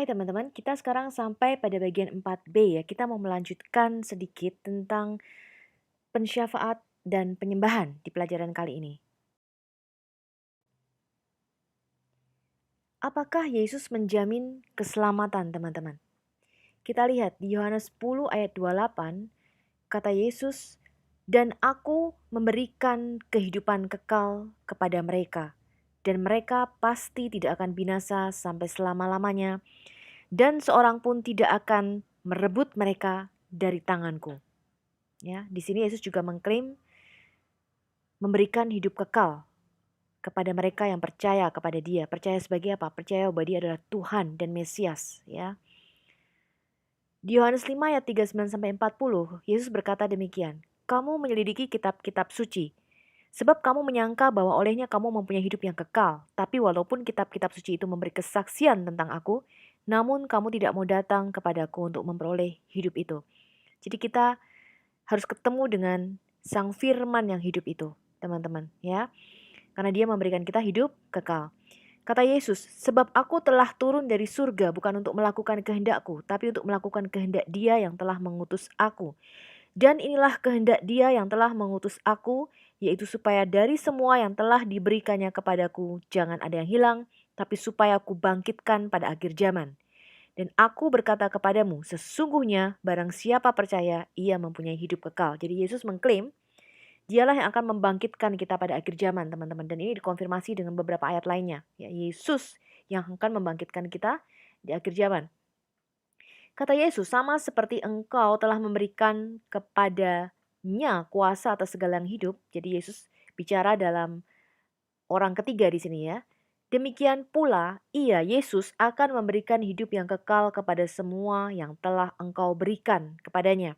Hai teman-teman, kita sekarang sampai pada bagian 4B ya. Kita mau melanjutkan sedikit tentang pensyafaat dan penyembahan di pelajaran kali ini. Apakah Yesus menjamin keselamatan teman-teman? Kita lihat di Yohanes 10 ayat 28, kata Yesus, "Dan aku memberikan kehidupan kekal kepada mereka, dan mereka pasti tidak akan binasa sampai selama-lamanya, dan seorang pun tidak akan merebut mereka dari tanganku." Ya, di sini Yesus juga mengklaim memberikan hidup kekal kepada mereka yang percaya kepada Dia. Percaya sebagai apa? Percaya bahwa Dia adalah Tuhan dan Mesias, ya. Di Yohanes 5 ayat 39 sampai 40, Yesus berkata demikian, "Kamu menyelidiki kitab-kitab suci, sebab kamu menyangka bahwa olehnya kamu mempunyai hidup yang kekal. Tapi walaupun kitab-kitab suci itu memberi kesaksian tentang aku, namun kamu tidak mau datang kepadaku untuk memperoleh hidup itu." Jadi kita harus ketemu dengan Sang Firman yang hidup itu, teman-teman, ya. Karena Dia memberikan kita hidup kekal. Kata Yesus, "Sebab aku telah turun dari surga bukan untuk melakukan kehendakku, tapi untuk melakukan kehendak Dia yang telah mengutus aku. Dan inilah kehendak Dia yang telah mengutus aku, yaitu supaya dari semua yang telah diberikannya kepadaku, jangan ada yang hilang, tapi supaya aku bangkitkan pada akhir zaman. Dan aku berkata kepadamu, sesungguhnya barang siapa percaya, ia mempunyai hidup kekal." Jadi Yesus mengklaim, Dialah yang akan membangkitkan kita pada akhir zaman, teman-teman. Dan ini dikonfirmasi dengan beberapa ayat lainnya. Ya, Yesus yang akan membangkitkan kita di akhir zaman. Kata Yesus, "Sama seperti engkau telah memberikan kepadanya kuasa atas segala yang hidup." Jadi Yesus bicara dalam orang ketiga di sini ya. "Demikian pula ia, Yesus, akan memberikan hidup yang kekal kepada semua yang telah engkau berikan kepadanya."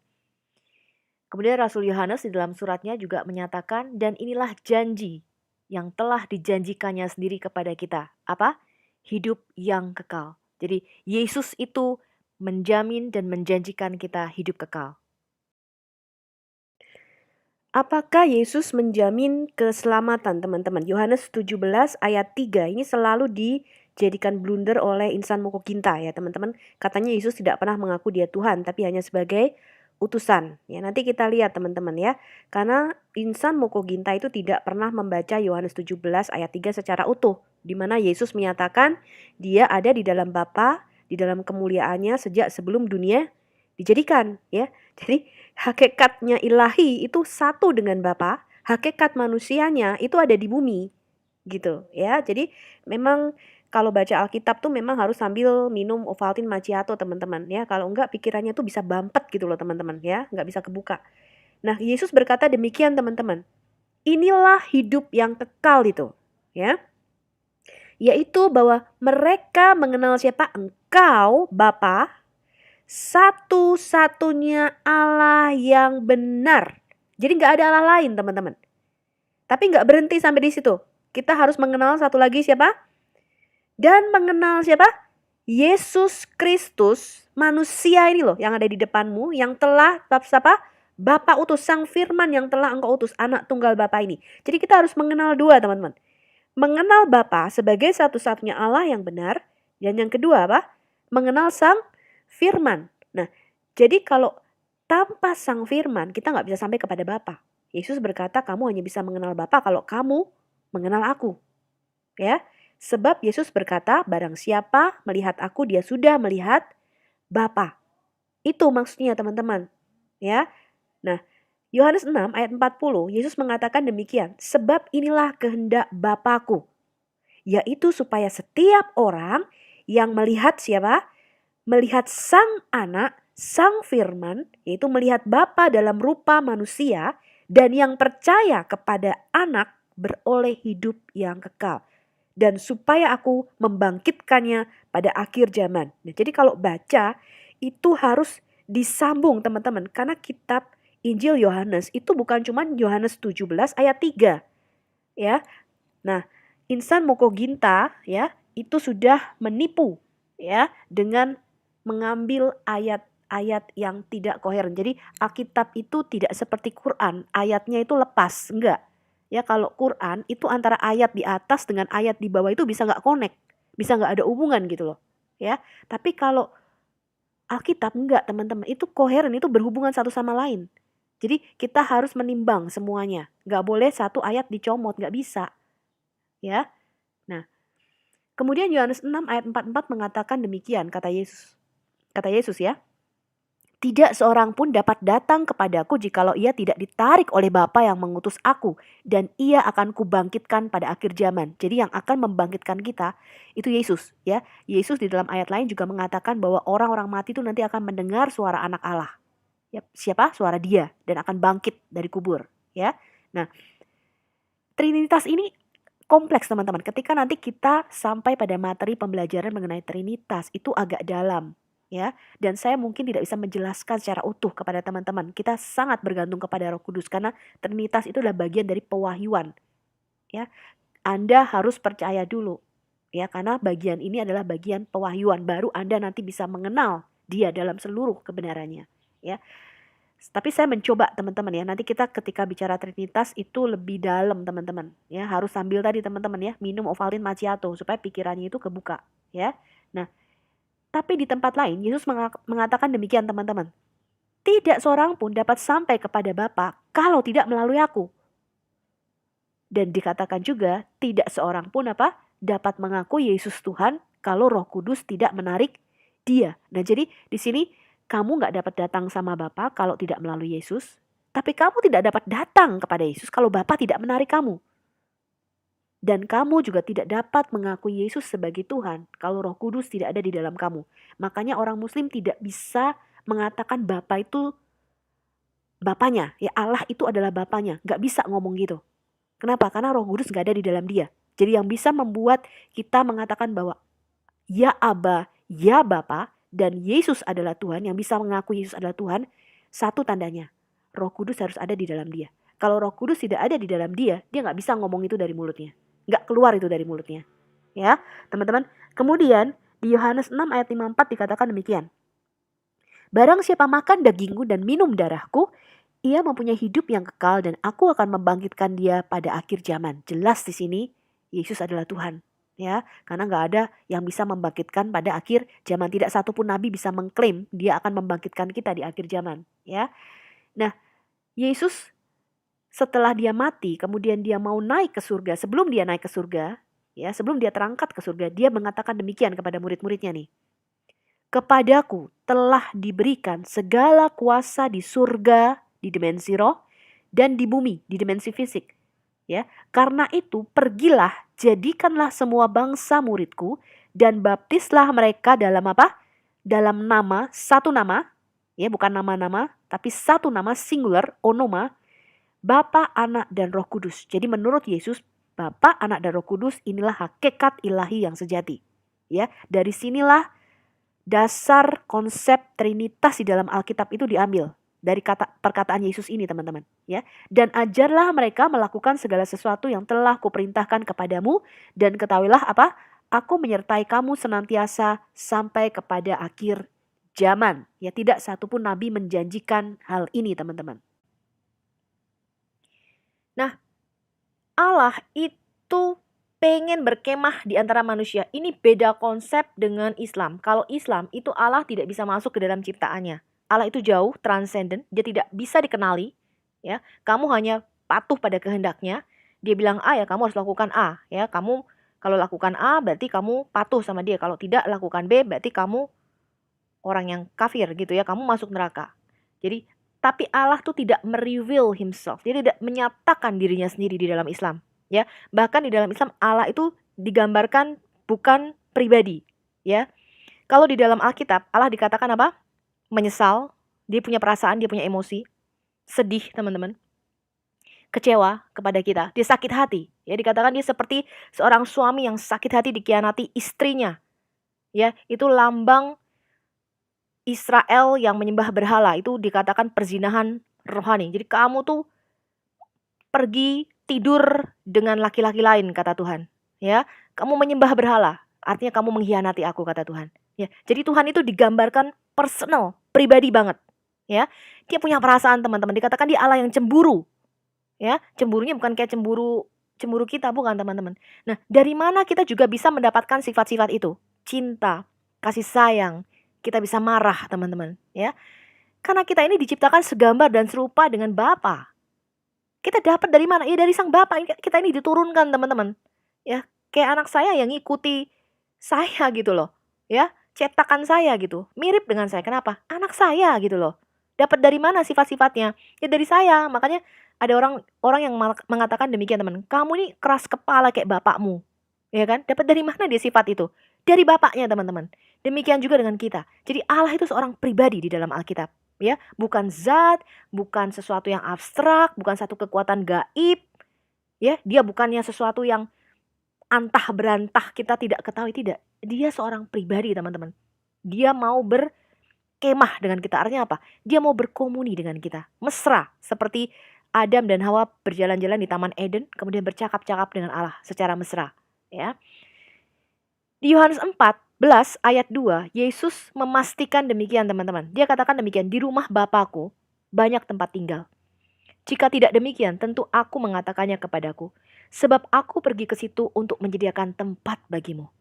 Kemudian Rasul Yohanes di dalam suratnya juga menyatakan, "Dan inilah janji yang telah dijanjikannya sendiri kepada kita." Apa? Hidup yang kekal. Jadi Yesus itu menjamin dan menjanjikan kita hidup kekal. Apakah Yesus menjamin keselamatan, teman-teman? Yohanes 17 ayat 3 ini selalu dijadikan blunder oleh insan Mokoginta ya, teman-teman. Katanya Yesus tidak pernah mengaku Dia Tuhan, tapi hanya sebagai utusan. Ya, nanti kita lihat teman-teman ya. Karena insan Mokoginta itu tidak pernah membaca Yohanes 17 ayat 3 secara utuh, di mana Yesus menyatakan Dia ada di dalam Bapa, di dalam kemuliaannya sejak sebelum dunia dijadikan, ya. Jadi hakikatnya ilahi itu satu dengan Bapa, hakikat manusianya itu ada di bumi, gitu ya. Jadi memang kalau baca Alkitab tuh memang harus sambil minum Ovaltine Macchiato, teman-teman ya. Kalau enggak pikirannya tuh bisa bampet gitu loh, teman-teman ya, enggak bisa kebuka. Nah, Yesus berkata demikian, teman-teman. Inilah hidup yang kekal itu, ya. Yaitu bahwa mereka mengenal siapa? Engkau, Bapa, satu-satunya Allah yang benar. Jadi nggak ada Allah lain, teman-teman. Tapi nggak berhenti sampai di situ. Kita harus mengenal satu lagi siapa? Dan mengenal siapa? Yesus Kristus, manusia ini loh yang ada di depanmu, yang telah siapa? Bapa utus, Sang Firman yang telah engkau utus, anak tunggal Bapa ini. Jadi kita harus mengenal dua, teman-teman. Mengenal Bapa sebagai satu-satunya Allah yang benar, dan yang kedua apa? Mengenal Sang Firman. Nah, jadi kalau tanpa Sang Firman kita nggak bisa sampai kepada Bapa. Yesus berkata, kamu hanya bisa mengenal Bapa kalau kamu mengenal aku. Ya, sebab Yesus berkata, barang siapa melihat aku, dia sudah melihat Bapa. Itu maksudnya, teman-teman. Ya. Nah, Yohanes 6 ayat 40, Yesus mengatakan demikian, sebab inilah kehendak Bapa-Ku, yaitu supaya setiap orang yang melihat siapa? Melihat Sang Anak, Sang Firman, yaitu melihat Bapa dalam rupa manusia, dan yang percaya kepada Anak beroleh hidup yang kekal. Dan supaya aku membangkitkannya pada akhir zaman. Nah, jadi kalau baca itu harus disambung, teman-teman, karena kitab Injil Yohanes itu bukan cuma Yohanes 17 ayat 3. Ya. Nah, insan Mokoginta ya, itu sudah menipu ya dengan mengambil ayat-ayat yang tidak koheren. Jadi Alkitab itu tidak seperti Quran, ayatnya itu lepas, enggak. Ya, kalau Quran itu antara ayat di atas dengan ayat di bawah itu bisa nggak connect, bisa nggak ada hubungan gitu loh. ya. Tapi kalau Alkitab enggak, teman-teman, itu koheren, itu berhubungan satu sama lain. Jadi kita harus menimbang semuanya, nggak boleh satu ayat dicomot, nggak bisa, ya. Nah, kemudian Yohanes 6 ayat 44 mengatakan demikian, kata Yesus. Kata Yesus ya, tidak seorang pun dapat datang kepadaku jikalau ia tidak ditarik oleh Bapa yang mengutus aku, dan ia akan kubangkitkan pada akhir zaman. Jadi yang akan membangkitkan kita itu Yesus, ya. Yesus di dalam ayat lain juga mengatakan bahwa orang-orang mati itu nanti akan mendengar suara anak Allah. Ya, siapa? Suara Dia, dan akan bangkit dari kubur, ya. Nah, Trinitas ini kompleks, teman-teman. Ketika nanti kita sampai pada materi pembelajaran mengenai Trinitas, itu agak dalam, ya. Dan saya mungkin tidak bisa menjelaskan secara utuh kepada teman-teman. Kita sangat bergantung kepada Roh Kudus karena Trinitas itu adalah bagian dari pewahyuan, ya. Anda harus percaya dulu, ya, karena bagian ini adalah bagian pewahyuan, baru Anda nanti bisa mengenal Dia dalam seluruh kebenarannya, ya. Tapi saya mencoba, teman-teman, ya, nanti kita ketika bicara Trinitas itu lebih dalam, teman-teman, ya. Harus sambil tadi, teman-teman, ya, minum Ovaltine macchiato supaya pikirannya itu kebuka, ya. Nah, tapi di tempat lain Yesus mengatakan demikian, teman-teman. Tidak seorang pun dapat sampai kepada Bapa kalau tidak melalui aku. Dan dikatakan juga tidak seorang pun dapat mengaku Yesus Tuhan kalau Roh Kudus tidak menarik dia. Nah, jadi di sini kamu nggak dapat datang sama Bapa kalau tidak melalui Yesus, tapi kamu tidak dapat datang kepada Yesus kalau Bapa tidak menarik kamu. Dan kamu juga tidak dapat mengakui Yesus sebagai Tuhan kalau Roh Kudus tidak ada di dalam kamu. Makanya orang Muslim tidak bisa mengatakan Bapa itu Bapanya, ya, Allah itu adalah Bapanya. Nggak bisa ngomong gitu. Kenapa? Karena Roh Kudus nggak ada di dalam dia. Jadi yang bisa membuat kita mengatakan bahwa ya Aba, ya Bapa, dan Yesus adalah Tuhan, yang bisa mengaku Yesus adalah Tuhan, satu tandanya, Roh Kudus harus ada di dalam dia. Kalau Roh Kudus tidak ada di dalam dia nggak bisa ngomong itu dari mulutnya. Nggak keluar itu dari mulutnya. Ya, teman-teman. Kemudian di Yohanes 6 ayat 54 dikatakan demikian. Barang siapa makan dagingku dan minum darahku, ia mempunyai hidup yang kekal dan aku akan membangkitkan dia pada akhir zaman. Jelas di sini Yesus adalah Tuhan, ya, karena nggak ada yang bisa membangkitkan pada akhir zaman. Tidak satu pun nabi bisa mengklaim dia akan membangkitkan kita di akhir zaman, ya. Nah, Yesus setelah dia mati, kemudian dia mau naik ke surga. Sebelum dia naik ke surga, ya, sebelum dia terangkat ke surga, dia mengatakan demikian kepada murid-muridnya nih. Kepadaku telah diberikan segala kuasa di surga, di dimensi roh, dan di bumi, di dimensi fisik. Ya, karena itu pergilah, jadikanlah semua bangsa muridku, dan baptislah mereka dalam apa? Dalam nama, satu nama, ya, bukan nama-nama, tapi satu nama singular, onoma, Bapa, Anak, dan Roh Kudus. Jadi menurut Yesus, Bapa, Anak, dan Roh Kudus inilah hakikat ilahi yang sejati. Ya, dari sinilah dasar konsep Trinitas di dalam Alkitab itu diambil dari perkataan Yesus ini, teman-teman, ya. Dan ajarlah mereka melakukan segala sesuatu yang telah kuperintahkan kepadamu, dan ketahuilah apa? Aku menyertai kamu senantiasa sampai kepada akhir zaman. Ya, tidak satupun nabi menjanjikan hal ini, teman-teman. Nah, Allah itu pengen berkemah di antara manusia. Ini beda konsep dengan Islam. Kalau Islam itu Allah tidak bisa masuk ke dalam ciptaannya. Allah itu jauh, transenden, dia tidak bisa dikenali, ya. Kamu hanya patuh pada kehendaknya. Dia bilang A, ya kamu harus lakukan A, ya. Kamu kalau lakukan A berarti kamu patuh sama dia. Kalau tidak lakukan B berarti kamu orang yang kafir gitu, ya. Kamu masuk neraka. Jadi tapi Allah tuh tidak mereveal himself. Dia tidak menyatakan dirinya sendiri di dalam Islam, ya. Bahkan di dalam Islam Allah itu digambarkan bukan pribadi, ya. Kalau di dalam Alkitab Allah dikatakan apa? Menyesal, dia punya perasaan, dia punya emosi, sedih, teman-teman. Kecewa kepada kita, dia sakit hati, ya. Dikatakan dia seperti seorang suami yang sakit hati dikhianati istrinya, ya. Itu lambang Israel yang menyembah berhala, itu dikatakan perzinahan rohani. Jadi kamu tuh pergi tidur dengan laki-laki lain, kata Tuhan, ya. Kamu menyembah berhala, artinya kamu mengkhianati aku, kata Tuhan, ya. Jadi Tuhan itu digambarkan personal, pribadi banget, ya. Dia punya perasaan, teman-teman. Dikatakan dia Allah yang cemburu, ya. Cemburunya bukan kayak cemburu kita, bukan, teman-teman. Nah, dari mana kita juga bisa mendapatkan sifat-sifat itu? Cinta, kasih sayang, kita bisa marah teman-teman ya. Karena kita ini diciptakan segambar dan serupa dengan Bapa. Kita dapat dari mana? Ya dari Sang Bapa. Kita ini diturunkan teman-teman. Ya, kayak anak saya yang ngikuti saya gitu loh. Ya, cetakan saya gitu. Mirip dengan saya. Kenapa? Anak saya gitu loh. Dapat dari mana sifat-sifatnya? Ya dari saya. Makanya ada orang yang mengatakan demikian teman. Kamu nih keras kepala kayak bapakmu. Ya kan? Dapat dari mana dia sifat itu? Dari bapaknya teman-teman. Demikian juga dengan kita. Jadi Allah itu seorang pribadi di dalam Alkitab. Ya, bukan zat, bukan sesuatu yang abstrak, bukan satu kekuatan gaib. Ya, dia bukannya sesuatu yang antah berantah kita tidak ketahui, tidak. Dia seorang pribadi, teman-teman. Dia mau berkemah dengan kita. Artinya apa? Dia mau berkomuni dengan kita. Mesra, seperti Adam dan Hawa berjalan-jalan di Taman Eden, kemudian bercakap-cakap dengan Allah secara mesra, ya. Di Yohanes 14 ayat 2, Yesus memastikan demikian teman-teman. Dia katakan demikian, di rumah Bapakku banyak tempat tinggal. Jika tidak demikian, tentu aku mengatakannya kepadaku. Sebab aku pergi ke situ untuk menyediakan tempat bagimu.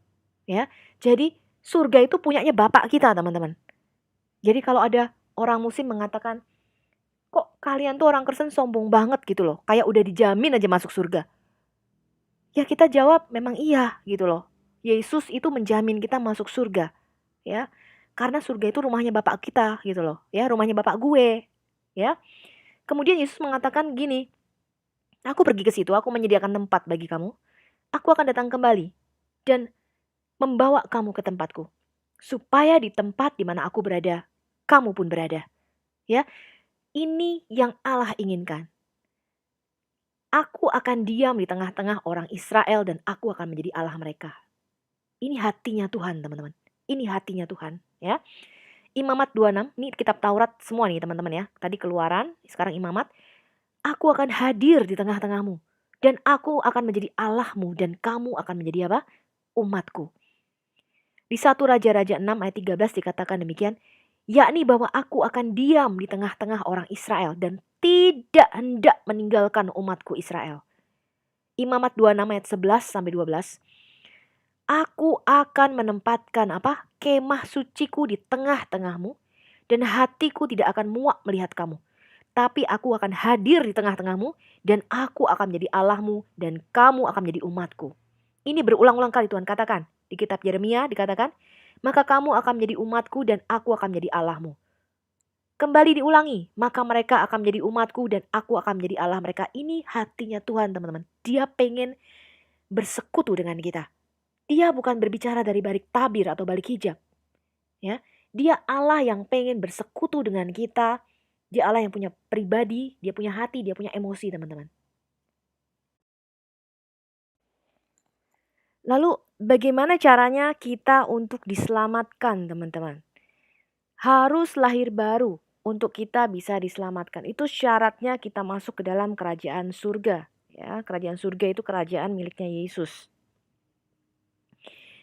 Ya, jadi surga itu punyanya Bapak kita teman-teman. Jadi kalau ada orang muslim mengatakan, kok kalian tuh orang Kristen sombong banget gitu loh. Kayak udah dijamin aja masuk surga. Ya kita jawab memang iya gitu loh. Yesus itu menjamin kita masuk surga, ya. Karena surga itu rumahnya Bapak kita gitu loh, ya, rumahnya Bapak gue, ya. Kemudian Yesus mengatakan gini, aku pergi ke situ, aku menyediakan tempat bagi kamu. Aku akan datang kembali dan membawa kamu ke tempatku. Supaya di tempat di mana aku berada, kamu pun berada. Ya, ini yang Allah inginkan. Aku akan diam di tengah-tengah orang Israel dan aku akan menjadi Allah mereka. Ini hatinya Tuhan, teman-teman. Ini hatinya Tuhan, ya. Imamat 26, ini kitab Taurat semua nih, teman-teman ya. Tadi Keluaran, sekarang Imamat. Aku akan hadir di tengah-tengahmu dan aku akan menjadi Allahmu dan kamu akan menjadi apa? Umatku. Di 1 Raja-Raja 6 ayat 13 dikatakan demikian, yakni bahwa aku akan diam di tengah-tengah orang Israel dan tidak hendak meninggalkan umatku Israel. Imamat 26 ayat 11 sampai 12. Aku akan menempatkan apa? Kemah suciku di tengah-tengahmu dan hatiku tidak akan muak melihat kamu. Tapi aku akan hadir di tengah-tengahmu dan aku akan menjadi Allahmu dan kamu akan menjadi umatku. Ini berulang-ulang kali Tuhan katakan. Di kitab Yeremia dikatakan, maka kamu akan menjadi umatku dan aku akan menjadi Allahmu. Kembali diulangi, maka mereka akan menjadi umatku dan aku akan menjadi Allah mereka. Ini hatinya Tuhan teman-teman. Dia pengen bersekutu dengan kita. Dia bukan berbicara dari balik tabir atau balik hijab. Ya, dia Allah yang pengen bersekutu dengan kita. Dia Allah yang punya pribadi, dia punya hati, dia punya emosi teman-teman. Lalu bagaimana caranya kita untuk diselamatkan teman-teman? Harus lahir baru untuk kita bisa diselamatkan. Itu syaratnya kita masuk ke dalam kerajaan surga. Ya, kerajaan surga itu kerajaan miliknya Yesus.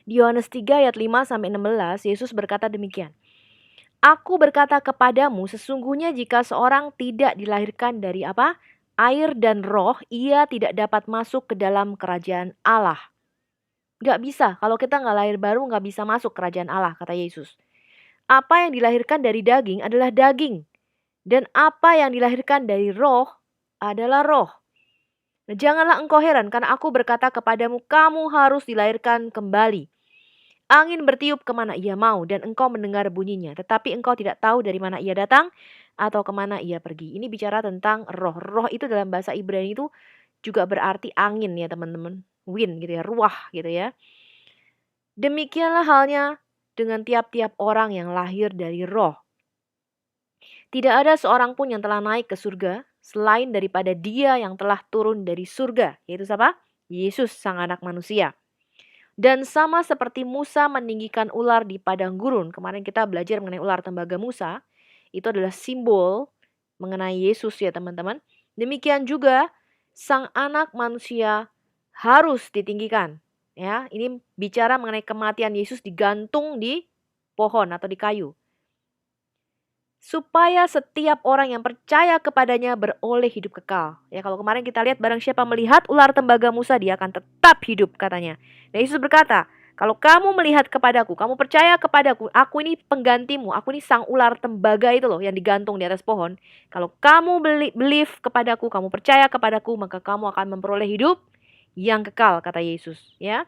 Di Yohanes 3 ayat 5 sampai 16, Yesus berkata demikian. Aku berkata kepadamu, sesungguhnya jika seorang tidak dilahirkan dari apa? Air dan roh, ia tidak dapat masuk ke dalam kerajaan Allah. Gak bisa, kalau kita gak lahir baru gak bisa masuk kerajaan Allah, kata Yesus. Apa yang dilahirkan dari daging adalah daging. Dan apa yang dilahirkan dari roh adalah roh. Nah, janganlah engkau heran karena aku berkata kepadamu, kamu harus dilahirkan kembali. Angin bertiup kemana ia mau dan engkau mendengar bunyinya. Tetapi engkau tidak tahu dari mana ia datang atau kemana ia pergi. Ini bicara tentang roh. Roh itu dalam bahasa Ibrani itu juga berarti angin ya teman-teman. Wind gitu ya, ruah gitu ya. Demikianlah halnya dengan tiap-tiap orang yang lahir dari roh. Tidak ada seorang pun yang telah naik ke surga selain daripada dia yang telah turun dari surga. Yaitu siapa? Yesus sang anak manusia. Dan sama seperti Musa meninggikan ular di padang gurun. Kemarin kita belajar mengenai ular tembaga Musa. Itu adalah simbol mengenai Yesus ya teman-teman. Demikian juga sang anak manusia harus ditinggikan. Ya, ini bicara mengenai kematian Yesus digantung di pohon atau di kayu. Supaya setiap orang yang percaya kepadanya beroleh hidup kekal. Ya, kalau kemarin kita lihat barang siapa melihat ular tembaga Musa dia akan tetap hidup katanya. Nah, Yesus berkata, Kalau kamu melihat kepadaku, kamu percaya kepadaku, aku ini penggantimu, aku ini sang ular tembaga itu loh yang digantung di atas pohon. Kalau kamu believe kepadaku, kamu percaya kepadaku, maka kamu akan memperoleh hidup yang kekal, kata Yesus, ya.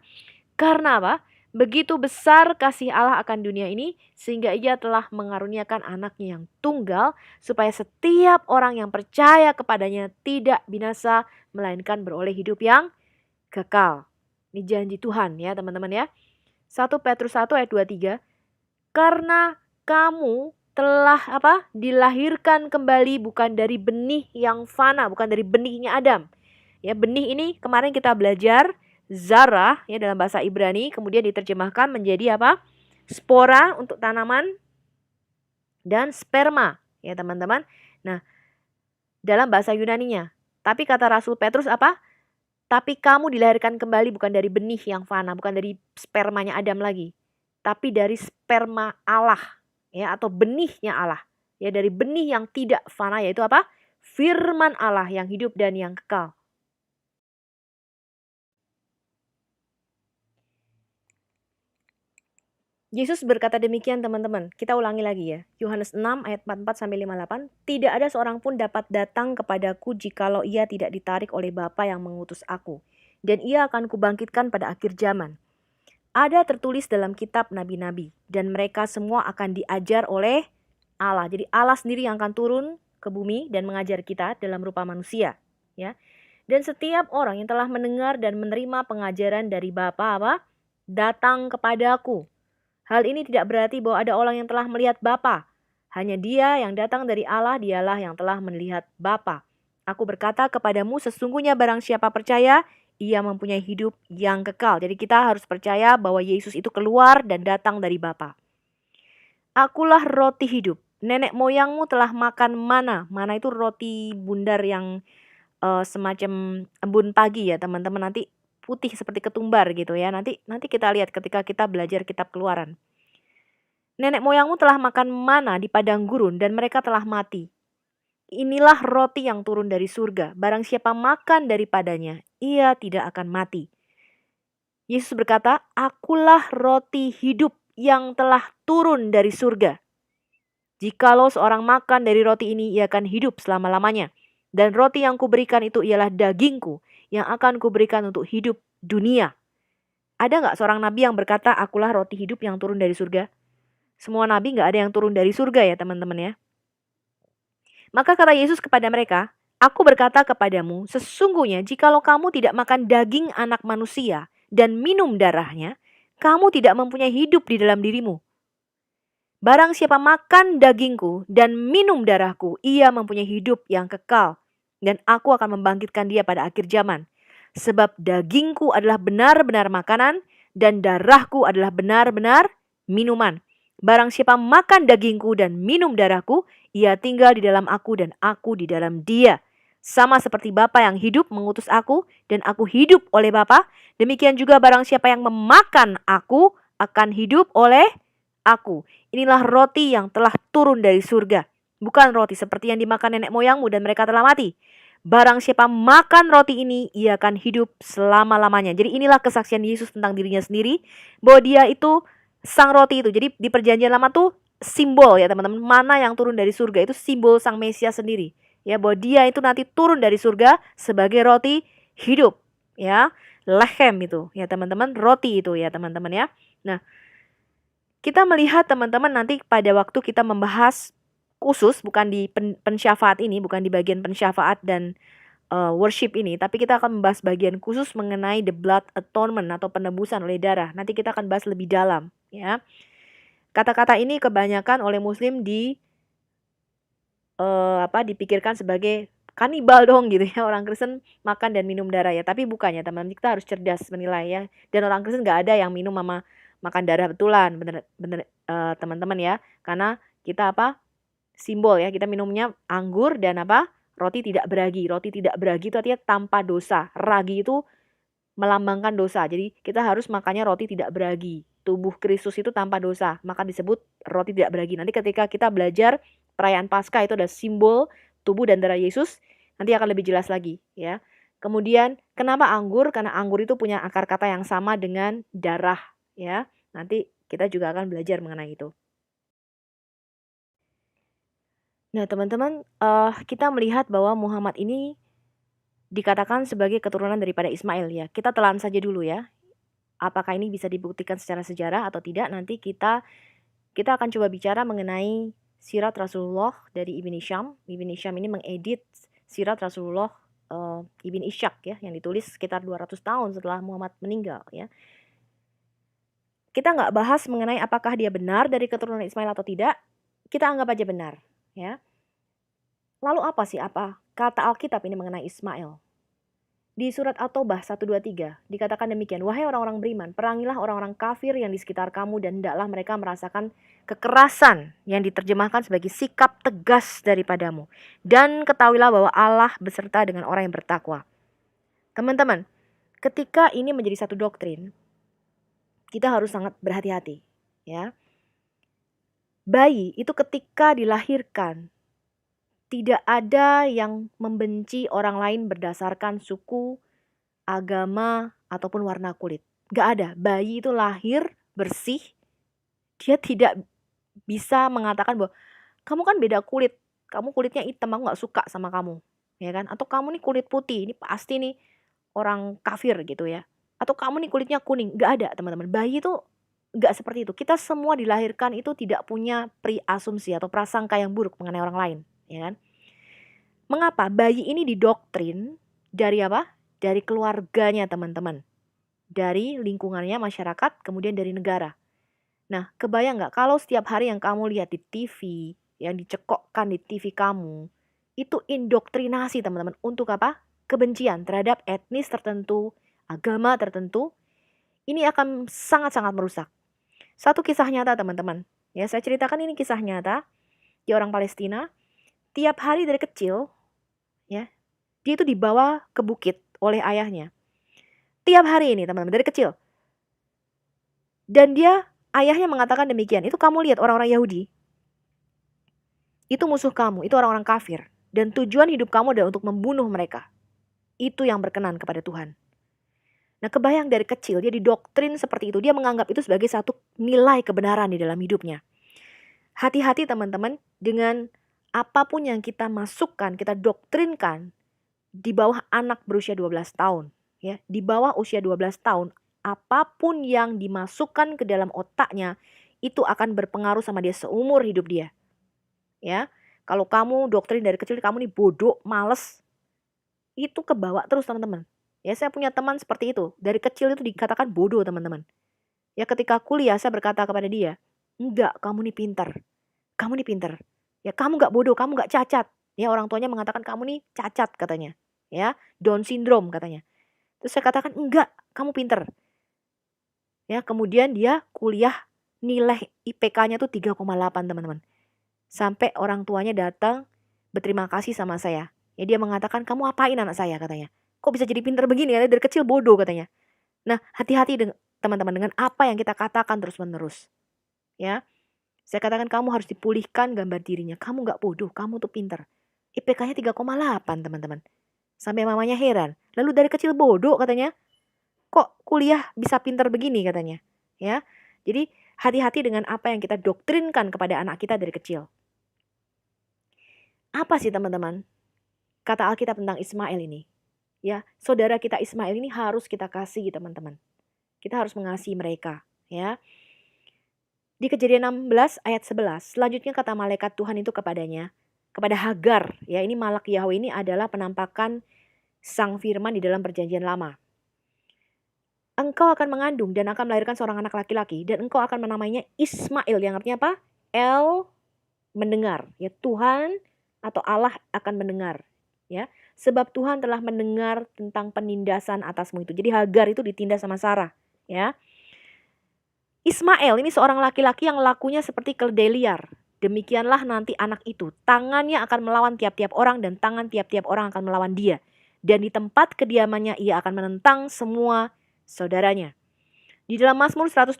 Karena apa? Begitu besar kasih Allah akan dunia ini, sehingga Ia telah mengaruniakan anaknya yang tunggal, supaya setiap orang yang percaya kepadanya tidak binasa, melainkan beroleh hidup yang kekal. Ini janji Tuhan ya teman-teman ya. 1 Petrus 1 ayat 23. Karena kamu telah dilahirkan kembali bukan dari benih yang fana, bukan dari benihnya Adam. Ya, benih ini kemarin kita belajar zarah ya dalam bahasa Ibrani, kemudian diterjemahkan menjadi apa? Spora untuk tanaman dan sperma ya teman-teman. Nah, dalam bahasa Yunaninya. Tapi kata Rasul Petrus apa? Tapi kamu dilahirkan kembali bukan dari benih yang fana, bukan dari spermanya Adam lagi, tapi dari sperma Allah, ya, atau benihnya Allah. Ya, dari benih yang tidak fana, yaitu apa? Firman Allah yang hidup dan yang kekal. Yesus berkata demikian teman-teman. Kita ulangi lagi ya. Yohanes 6 ayat 44-58. Tidak ada seorang pun dapat datang kepadaku jikalau ia tidak ditarik oleh Bapa yang mengutus aku. Dan ia akan kubangkitkan pada akhir zaman. Ada tertulis dalam kitab nabi-nabi. Dan mereka semua akan diajar oleh Allah. Jadi Allah sendiri yang akan turun ke bumi dan mengajar kita dalam rupa manusia. Ya. Dan setiap orang yang telah mendengar dan menerima pengajaran dari Bapa datang kepadaku. Hal ini tidak berarti bahwa ada orang yang telah melihat Bapa. Hanya Dia yang datang dari Allah, dialah yang telah melihat Bapa. Aku berkata kepadamu, sesungguhnya barang siapa percaya, ia mempunyai hidup yang kekal. Jadi kita harus percaya bahwa Yesus itu keluar dan datang dari Bapa. Akulah roti hidup. Nenek moyangmu telah makan mana. Mana itu roti bundar yang semacam embun pagi ya teman-teman, nanti putih seperti ketumbar gitu ya. Nanti kita lihat ketika kita belajar kitab Keluaran. Nenek moyangmu telah makan mana di padang gurun dan mereka telah mati. Inilah roti yang turun dari surga. Barang siapa makan daripadanya, ia tidak akan mati. Yesus berkata, akulah roti hidup yang telah turun dari surga. Jikalau seorang makan dari roti ini, ia akan hidup selama-lamanya. Dan roti yang kuberikan itu ialah dagingku yang akan kuberikan untuk hidup dunia. Ada nggak seorang nabi yang berkata, akulah roti hidup yang turun dari surga? Semua nabi nggak ada yang turun dari surga ya teman-teman ya. Maka kata Yesus kepada mereka, aku berkata kepadamu, sesungguhnya jikalau kamu tidak makan daging anak manusia dan minum darahnya, kamu tidak mempunyai hidup di dalam dirimu. Barang siapa makan dagingku dan minum darahku, ia mempunyai hidup yang kekal. Dan aku akan membangkitkan dia pada akhir zaman. Sebab dagingku adalah benar-benar makanan dan darahku adalah benar-benar minuman. Barang siapa makan dagingku dan minum darahku, ia tinggal di dalam aku dan aku di dalam dia. Sama seperti Bapa yang hidup mengutus aku dan aku hidup oleh Bapa, demikian juga barang siapa yang memakan aku akan hidup oleh aku. Inilah roti yang telah turun dari surga. Bukan roti seperti yang dimakan nenek moyangmu dan mereka telah mati. Barang siapa makan roti ini, ia akan hidup selama-lamanya. Jadi inilah kesaksian Yesus tentang dirinya sendiri, bahwa dia itu sang roti itu. Jadi di perjanjian lama tuh simbol ya teman-teman, mana yang turun dari surga itu simbol sang Mesias sendiri. Ya, bahwa dia itu nanti turun dari surga sebagai roti hidup. Ya, lechem itu ya teman-teman, roti itu ya teman-teman ya. Nah, kita melihat teman-teman nanti pada waktu kita membahas khusus, bukan di pensyafaat ini, bukan di bagian pensyafaat dan worship ini, tapi kita akan membahas bagian khusus mengenai the blood atonement atau penebusan oleh darah. Nanti kita akan bahas lebih dalam ya. Kata-kata ini kebanyakan oleh muslim dipikirkan sebagai kanibal dong gitu ya, orang Kristen makan dan minum darah ya, tapi bukannya teman-teman, kita harus cerdas menilai ya. Dan orang Kristen nggak ada yang minum sama makan darah betulan, bener teman-teman ya, karena kita simbol ya, kita minumnya anggur dan roti tidak beragi. Roti tidak beragi itu artinya tanpa dosa. Ragi itu melambangkan dosa. Jadi kita harus makannya roti tidak beragi. Tubuh Kristus itu tanpa dosa, maka disebut roti tidak beragi. Nanti ketika kita belajar perayaan Paskah itu ada simbol tubuh dan darah Yesus, nanti akan lebih jelas lagi ya. Kemudian kenapa anggur? Karena anggur itu punya akar kata yang sama dengan darah ya. Nanti kita juga akan belajar mengenai itu. Nah, teman-teman, kita melihat bahwa Muhammad ini dikatakan sebagai keturunan daripada Ismail ya. Kita telan saja dulu ya. Apakah ini bisa dibuktikan secara sejarah atau tidak? Nanti kita akan coba bicara mengenai sirat Rasulullah dari Ibn Hisham. Ibn Hisham ini mengedit sirat Rasulullah Ibn Ishaq ya, yang ditulis sekitar 200 tahun setelah Muhammad meninggal ya. Kita nggak bahas mengenai apakah dia benar dari keturunan Ismail atau tidak. Kita anggap aja benar ya. Lalu apa kata Alkitab ini mengenai Ismail? Di surat At-Taubah 123 dikatakan demikian, wahai orang-orang beriman, perangilah orang-orang kafir yang di sekitar kamu dan hendaklah mereka merasakan kekerasan yang diterjemahkan sebagai sikap tegas daripadamu. Dan ketahuilah bahwa Allah beserta dengan orang yang bertakwa. Teman-teman, ketika ini menjadi satu doktrin, kita harus sangat berhati-hati ya. Bayi itu ketika dilahirkan, tidak ada yang membenci orang lain berdasarkan suku, agama, ataupun warna kulit. Gak ada. Bayi itu lahir bersih. Dia tidak bisa mengatakan bahwa kamu kan beda kulit. Kamu kulitnya hitam, aku gak suka sama kamu. Ya kan? Atau kamu nih kulit putih, ini pasti nih orang kafir gitu ya. Atau kamu nih kulitnya kuning. Gak ada teman-teman. Bayi itu gak seperti itu. Kita semua dilahirkan itu tidak punya preasumsi atau prasangka yang buruk mengenai orang lain. Ya kan? Mengapa? Bayi ini didoktrin dari apa? Dari keluarganya teman-teman. Dari lingkungannya, masyarakat, kemudian dari negara. Nah, kebayang nggak kalau setiap hari yang kamu lihat di TV, yang dicekokkan di TV kamu, itu indoktrinasi teman-teman. Untuk apa? Kebencian terhadap etnis tertentu, agama tertentu. Ini akan sangat-sangat merusak. Satu kisah nyata teman-teman. Ya, saya ceritakan ini kisah nyata. Dia orang Palestina. Tiap hari dari kecil, ya, dia itu dibawa ke bukit oleh ayahnya. Tiap hari ini teman-teman, dari kecil. Dan ayahnya mengatakan demikian, itu kamu lihat orang-orang Yahudi. Itu musuh kamu, itu orang-orang kafir. Dan tujuan hidup kamu adalah untuk membunuh mereka. Itu yang berkenan kepada Tuhan. Nah, kebayang dari kecil dia didoktrin seperti itu. Dia menganggap itu sebagai satu nilai kebenaran di dalam hidupnya. Hati-hati teman-teman dengan apapun yang kita masukkan, kita doktrinkan di bawah anak berusia 12 tahun. Ya, di bawah usia 12 tahun, apapun yang dimasukkan ke dalam otaknya, itu akan berpengaruh sama dia seumur hidup dia. Ya, kalau kamu doktrin dari kecil, kamu nih bodoh, males, itu kebawa terus teman-teman. Ya, saya punya teman seperti itu. Dari kecil itu dikatakan bodoh teman-teman. Ya, ketika kuliah saya berkata kepada dia, enggak, kamu nih pintar. Kamu nih pintar. Ya, kamu gak bodoh, kamu gak cacat. Ya, orang tuanya mengatakan kamu nih cacat katanya. Ya, Down syndrome katanya. Terus saya katakan enggak, kamu pintar. Ya, kemudian dia kuliah, nilai IPK-nya tuh 3,8 teman-teman. Sampai orang tuanya datang berterima kasih sama saya. Ya, dia mengatakan, kamu apain anak saya katanya. Kok bisa jadi pintar begini ya, dari kecil bodoh katanya. Nah, hati-hati teman-teman dengan apa yang kita katakan terus-menerus. Ya, saya katakan kamu harus dipulihkan gambar dirinya. Kamu gak bodoh, kamu tuh pintar. IPK-nya 3,8 teman-teman. Sampai mamanya heran. Lalu dari kecil bodoh katanya. Kok kuliah bisa pintar begini katanya. Ya, jadi hati-hati dengan apa yang kita doktrinkan kepada anak kita dari kecil. Apa sih teman-teman kata Alkitab tentang Ismail ini? Ya, saudara kita Ismail ini harus kita kasih teman-teman. Kita harus mengasihi mereka. Ya, di Kejadian 16 ayat 11, selanjutnya kata malaikat Tuhan itu kepadanya, kepada Hagar. Ya, ini malak Yahweh ini adalah penampakan sang firman di dalam perjanjian lama. Engkau akan mengandung dan akan melahirkan seorang anak laki-laki dan engkau akan menamainya Ismail, yang artinya apa? El mendengar. Ya, Tuhan atau Allah akan mendengar. Ya, sebab Tuhan telah mendengar tentang penindasan atasmu itu. Jadi Hagar itu ditindas sama Sarah. Ya, Ismail ini seorang laki-laki yang lakunya seperti keledai liar. Demikianlah nanti anak itu. Tangannya akan melawan tiap-tiap orang dan tangan tiap-tiap orang akan melawan dia. Dan di tempat kediamannya ia akan menentang semua saudaranya. Di dalam Mazmur 120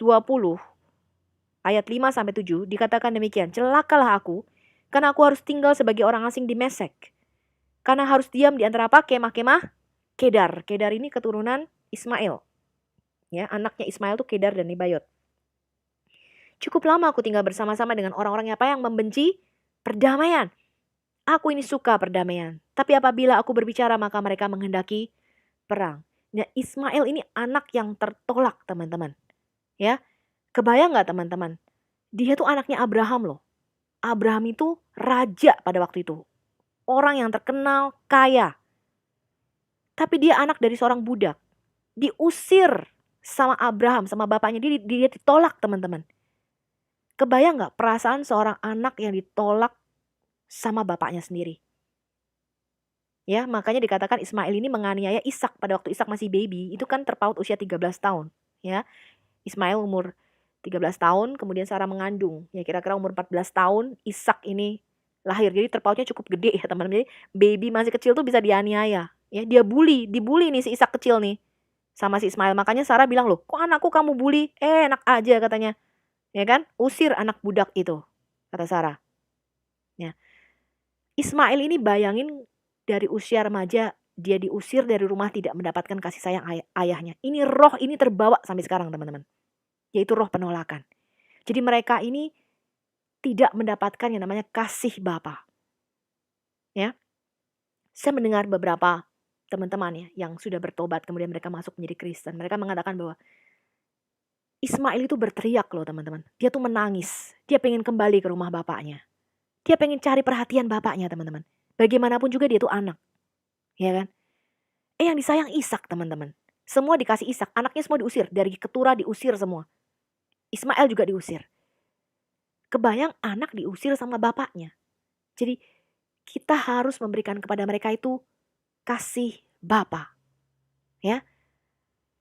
ayat 5-7 dikatakan demikian. Celakalah aku, karena aku harus tinggal sebagai orang asing di Mesek. Karena harus diam di antara apa? Kemah-kemah Kedar. Kedar ini keturunan Ismail. Ya, anaknya Ismail tuh Kedar dan Nebayot. Cukup lama aku tinggal bersama-sama dengan orang-orang apa yang membenci perdamaian. Aku ini suka perdamaian. Tapi apabila aku berbicara maka mereka menghendaki perang. Nah, Ismail ini anak yang tertolak, teman-teman. Ya, kebayang nggak teman-teman? Dia tuh anaknya Abraham loh. Abraham itu raja pada waktu itu. Orang yang terkenal, kaya. Tapi dia anak dari seorang budak. Diusir sama Abraham, sama bapaknya. Dia ditolak, teman-teman. Kebayang nggak perasaan seorang anak yang ditolak sama bapaknya sendiri? Ya, makanya dikatakan Ismail ini menganiaya Ishak pada waktu Ishak masih baby. Itu kan terpaut usia 13 tahun. Ya, Ismail umur 13 tahun, kemudian Sarah mengandung. Ya, kira-kira umur 14 tahun Ishak ini lahir. Jadi terpautnya cukup gede ya teman-teman. Jadi baby masih kecil tuh bisa dianiaya. Ya, dia dibully nih si Ishak kecil nih sama si Ismail. Makanya Sarah bilang, "Loh, kok anakku kamu bully? Enak aja," katanya. Ya kan? Usir anak budak itu, kata Sarah. Ya. Ismail ini bayangin dari usia remaja dia diusir dari rumah, tidak mendapatkan kasih sayang ayahnya. Ini roh ini terbawa sampai sekarang, teman-teman. Yaitu roh penolakan. Jadi mereka ini tidak mendapatkan yang namanya kasih Bapa. Ya. Saya mendengar beberapa teman-teman ya yang sudah bertobat kemudian mereka masuk menjadi Kristen. Mereka mengatakan bahwa Ismail itu berteriak loh, teman-teman. Dia tuh menangis. Dia pengen kembali ke rumah bapaknya. Dia pengen cari perhatian bapaknya, teman-teman. Bagaimanapun juga dia tuh anak. Ya kan? Yang disayang Ishak, teman-teman. Semua dikasih Ishak. Anaknya semua diusir. Dari keturah diusir semua. Ismail juga diusir. Kebayang anak diusir sama bapaknya. Jadi kita harus memberikan kepada mereka itu kasih Bapa. Ya.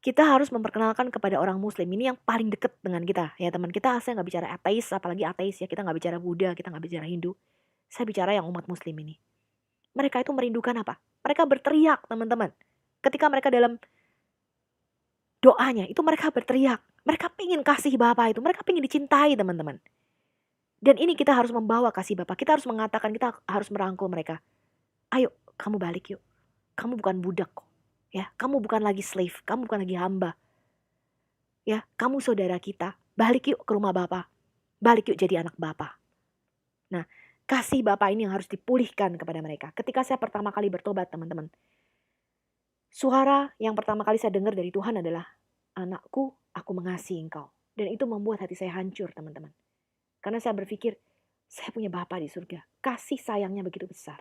Kita harus memperkenalkan kepada orang muslim. Ini yang paling dekat dengan kita. Ya teman, kita saya nggak bicara ateis, apalagi ateis ya. Kita nggak bicara Buddha, kita nggak bicara Hindu. Saya bicara yang umat muslim ini. Mereka itu merindukan apa? Mereka berteriak, teman-teman. Ketika mereka dalam doanya, itu mereka berteriak. Mereka pingin kasih Bapa itu. Mereka pingin dicintai, teman-teman. Dan ini kita harus membawa kasih Bapa. Kita harus mengatakan, kita harus merangkul mereka. Ayo, kamu balik yuk. Kamu bukan budak kok. Ya, kamu bukan lagi slave, kamu bukan lagi hamba. Ya, kamu saudara kita. Balik yuk ke rumah Bapa. Balik yuk jadi anak Bapa. Nah, kasih Bapa ini yang harus dipulihkan kepada mereka. Ketika saya pertama kali bertobat, teman-teman. Suara yang pertama kali saya dengar dari Tuhan adalah, "Anakku, aku mengasihi engkau." Dan itu membuat hati saya hancur, teman-teman. Karena saya berpikir, saya punya Bapa di surga. Kasih sayangnya begitu besar.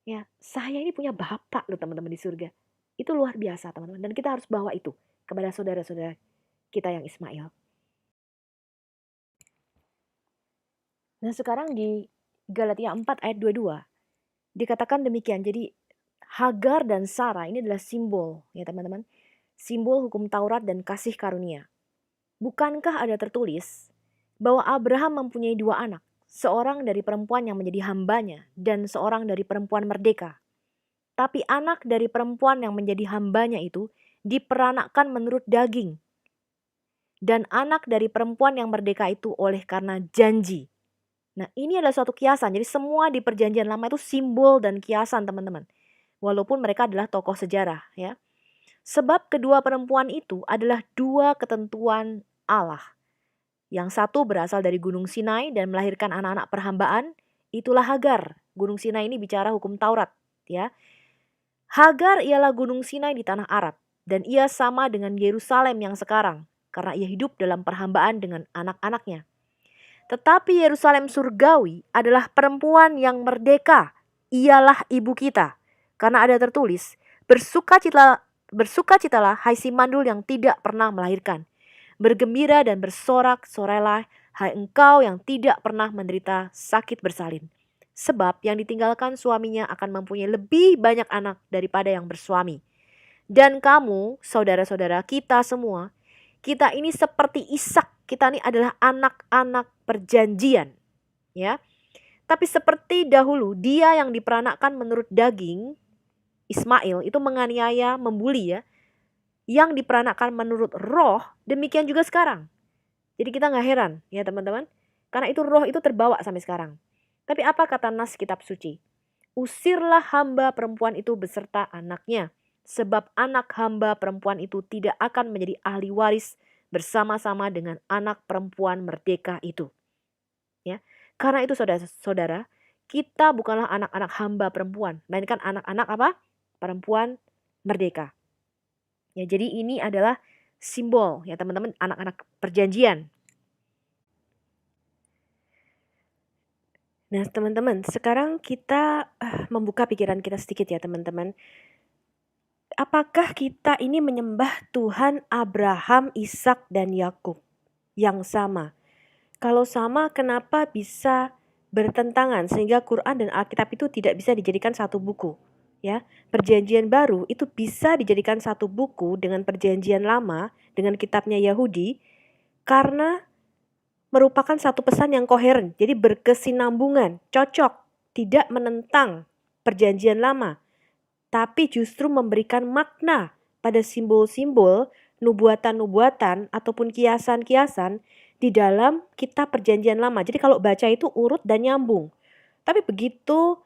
Ya, saya ini punya Bapak loh, teman-teman, di surga. Itu luar biasa, teman-teman. Dan kita harus bawa itu kepada saudara-saudara kita yang Ismail. Nah, sekarang di Galatia 4 ayat 22 dikatakan demikian. Jadi Hagar dan Sarah ini adalah simbol, ya teman-teman. Simbol hukum Taurat dan kasih karunia. Bukankah ada tertulis bahwa Abraham mempunyai dua anak, seorang dari perempuan yang menjadi hambanya dan seorang dari perempuan merdeka. Tapi anak dari perempuan yang menjadi hambanya itu diperanakkan menurut daging. Dan anak dari perempuan yang merdeka itu oleh karena janji. Nah, ini adalah suatu kiasan. Jadi semua di perjanjian lama itu simbol dan kiasan, teman-teman. Walaupun mereka adalah tokoh sejarah, ya. Sebab kedua perempuan itu adalah dua ketentuan Allah. Yang satu berasal dari Gunung Sinai dan melahirkan anak-anak perhambaan, itulah Hagar. Gunung Sinai ini bicara hukum Taurat, ya. Hagar ialah Gunung Sinai di tanah Arab, dan ia sama dengan Yerusalem yang sekarang, karena ia hidup dalam perhambaan dengan anak-anaknya. Tetapi Yerusalem surgawi adalah perempuan yang merdeka, ialah ibu kita. Karena ada tertulis, bersukacitalah hai si mandul yang tidak pernah melahirkan. Bergembira dan bersorak-sorailah hai engkau yang tidak pernah menderita sakit bersalin. Sebab yang ditinggalkan suaminya akan mempunyai lebih banyak anak daripada yang bersuami. Dan kamu, saudara-saudara kita semua, kita ini seperti Ishak. Kita ini adalah anak-anak perjanjian. Ya. Tapi seperti dahulu, dia yang diperanakkan menurut daging, Ismail, itu menganiaya, membuli ya. Yang diperanakkan menurut roh, demikian juga sekarang. Jadi kita gak heran ya teman-teman. Karena itu roh itu terbawa sampai sekarang. Tapi apa kata nas kitab suci? Usirlah hamba perempuan itu beserta anaknya. sebab anak hamba perempuan itu tidak akan menjadi ahli waris bersama-sama dengan anak perempuan merdeka itu. Ya, karena itu saudara-saudara, kita bukanlah anak-anak hamba perempuan, melainkan anak-anak apa? Perempuan merdeka. Ya, jadi ini adalah simbol ya teman-teman, anak-anak perjanjian. Nah teman-teman, sekarang kita membuka pikiran kita sedikit ya teman-teman. Apakah kita ini menyembah Tuhan Abraham, Ishak, dan Yakub yang sama? Kalau sama, kenapa bisa bertentangan sehingga Quran dan Alkitab itu tidak bisa dijadikan satu buku? Ya, Perjanjian Baru itu bisa dijadikan satu buku dengan Perjanjian Lama dengan kitabnya Yahudi karena merupakan satu pesan yang koheren, jadi berkesinambungan, cocok, tidak menentang Perjanjian Lama, tapi justru memberikan makna pada simbol-simbol, nubuatan-nubuatan ataupun kiasan-kiasan di dalam kitab Perjanjian Lama. Jadi kalau baca itu urut dan nyambung. Tapi begitu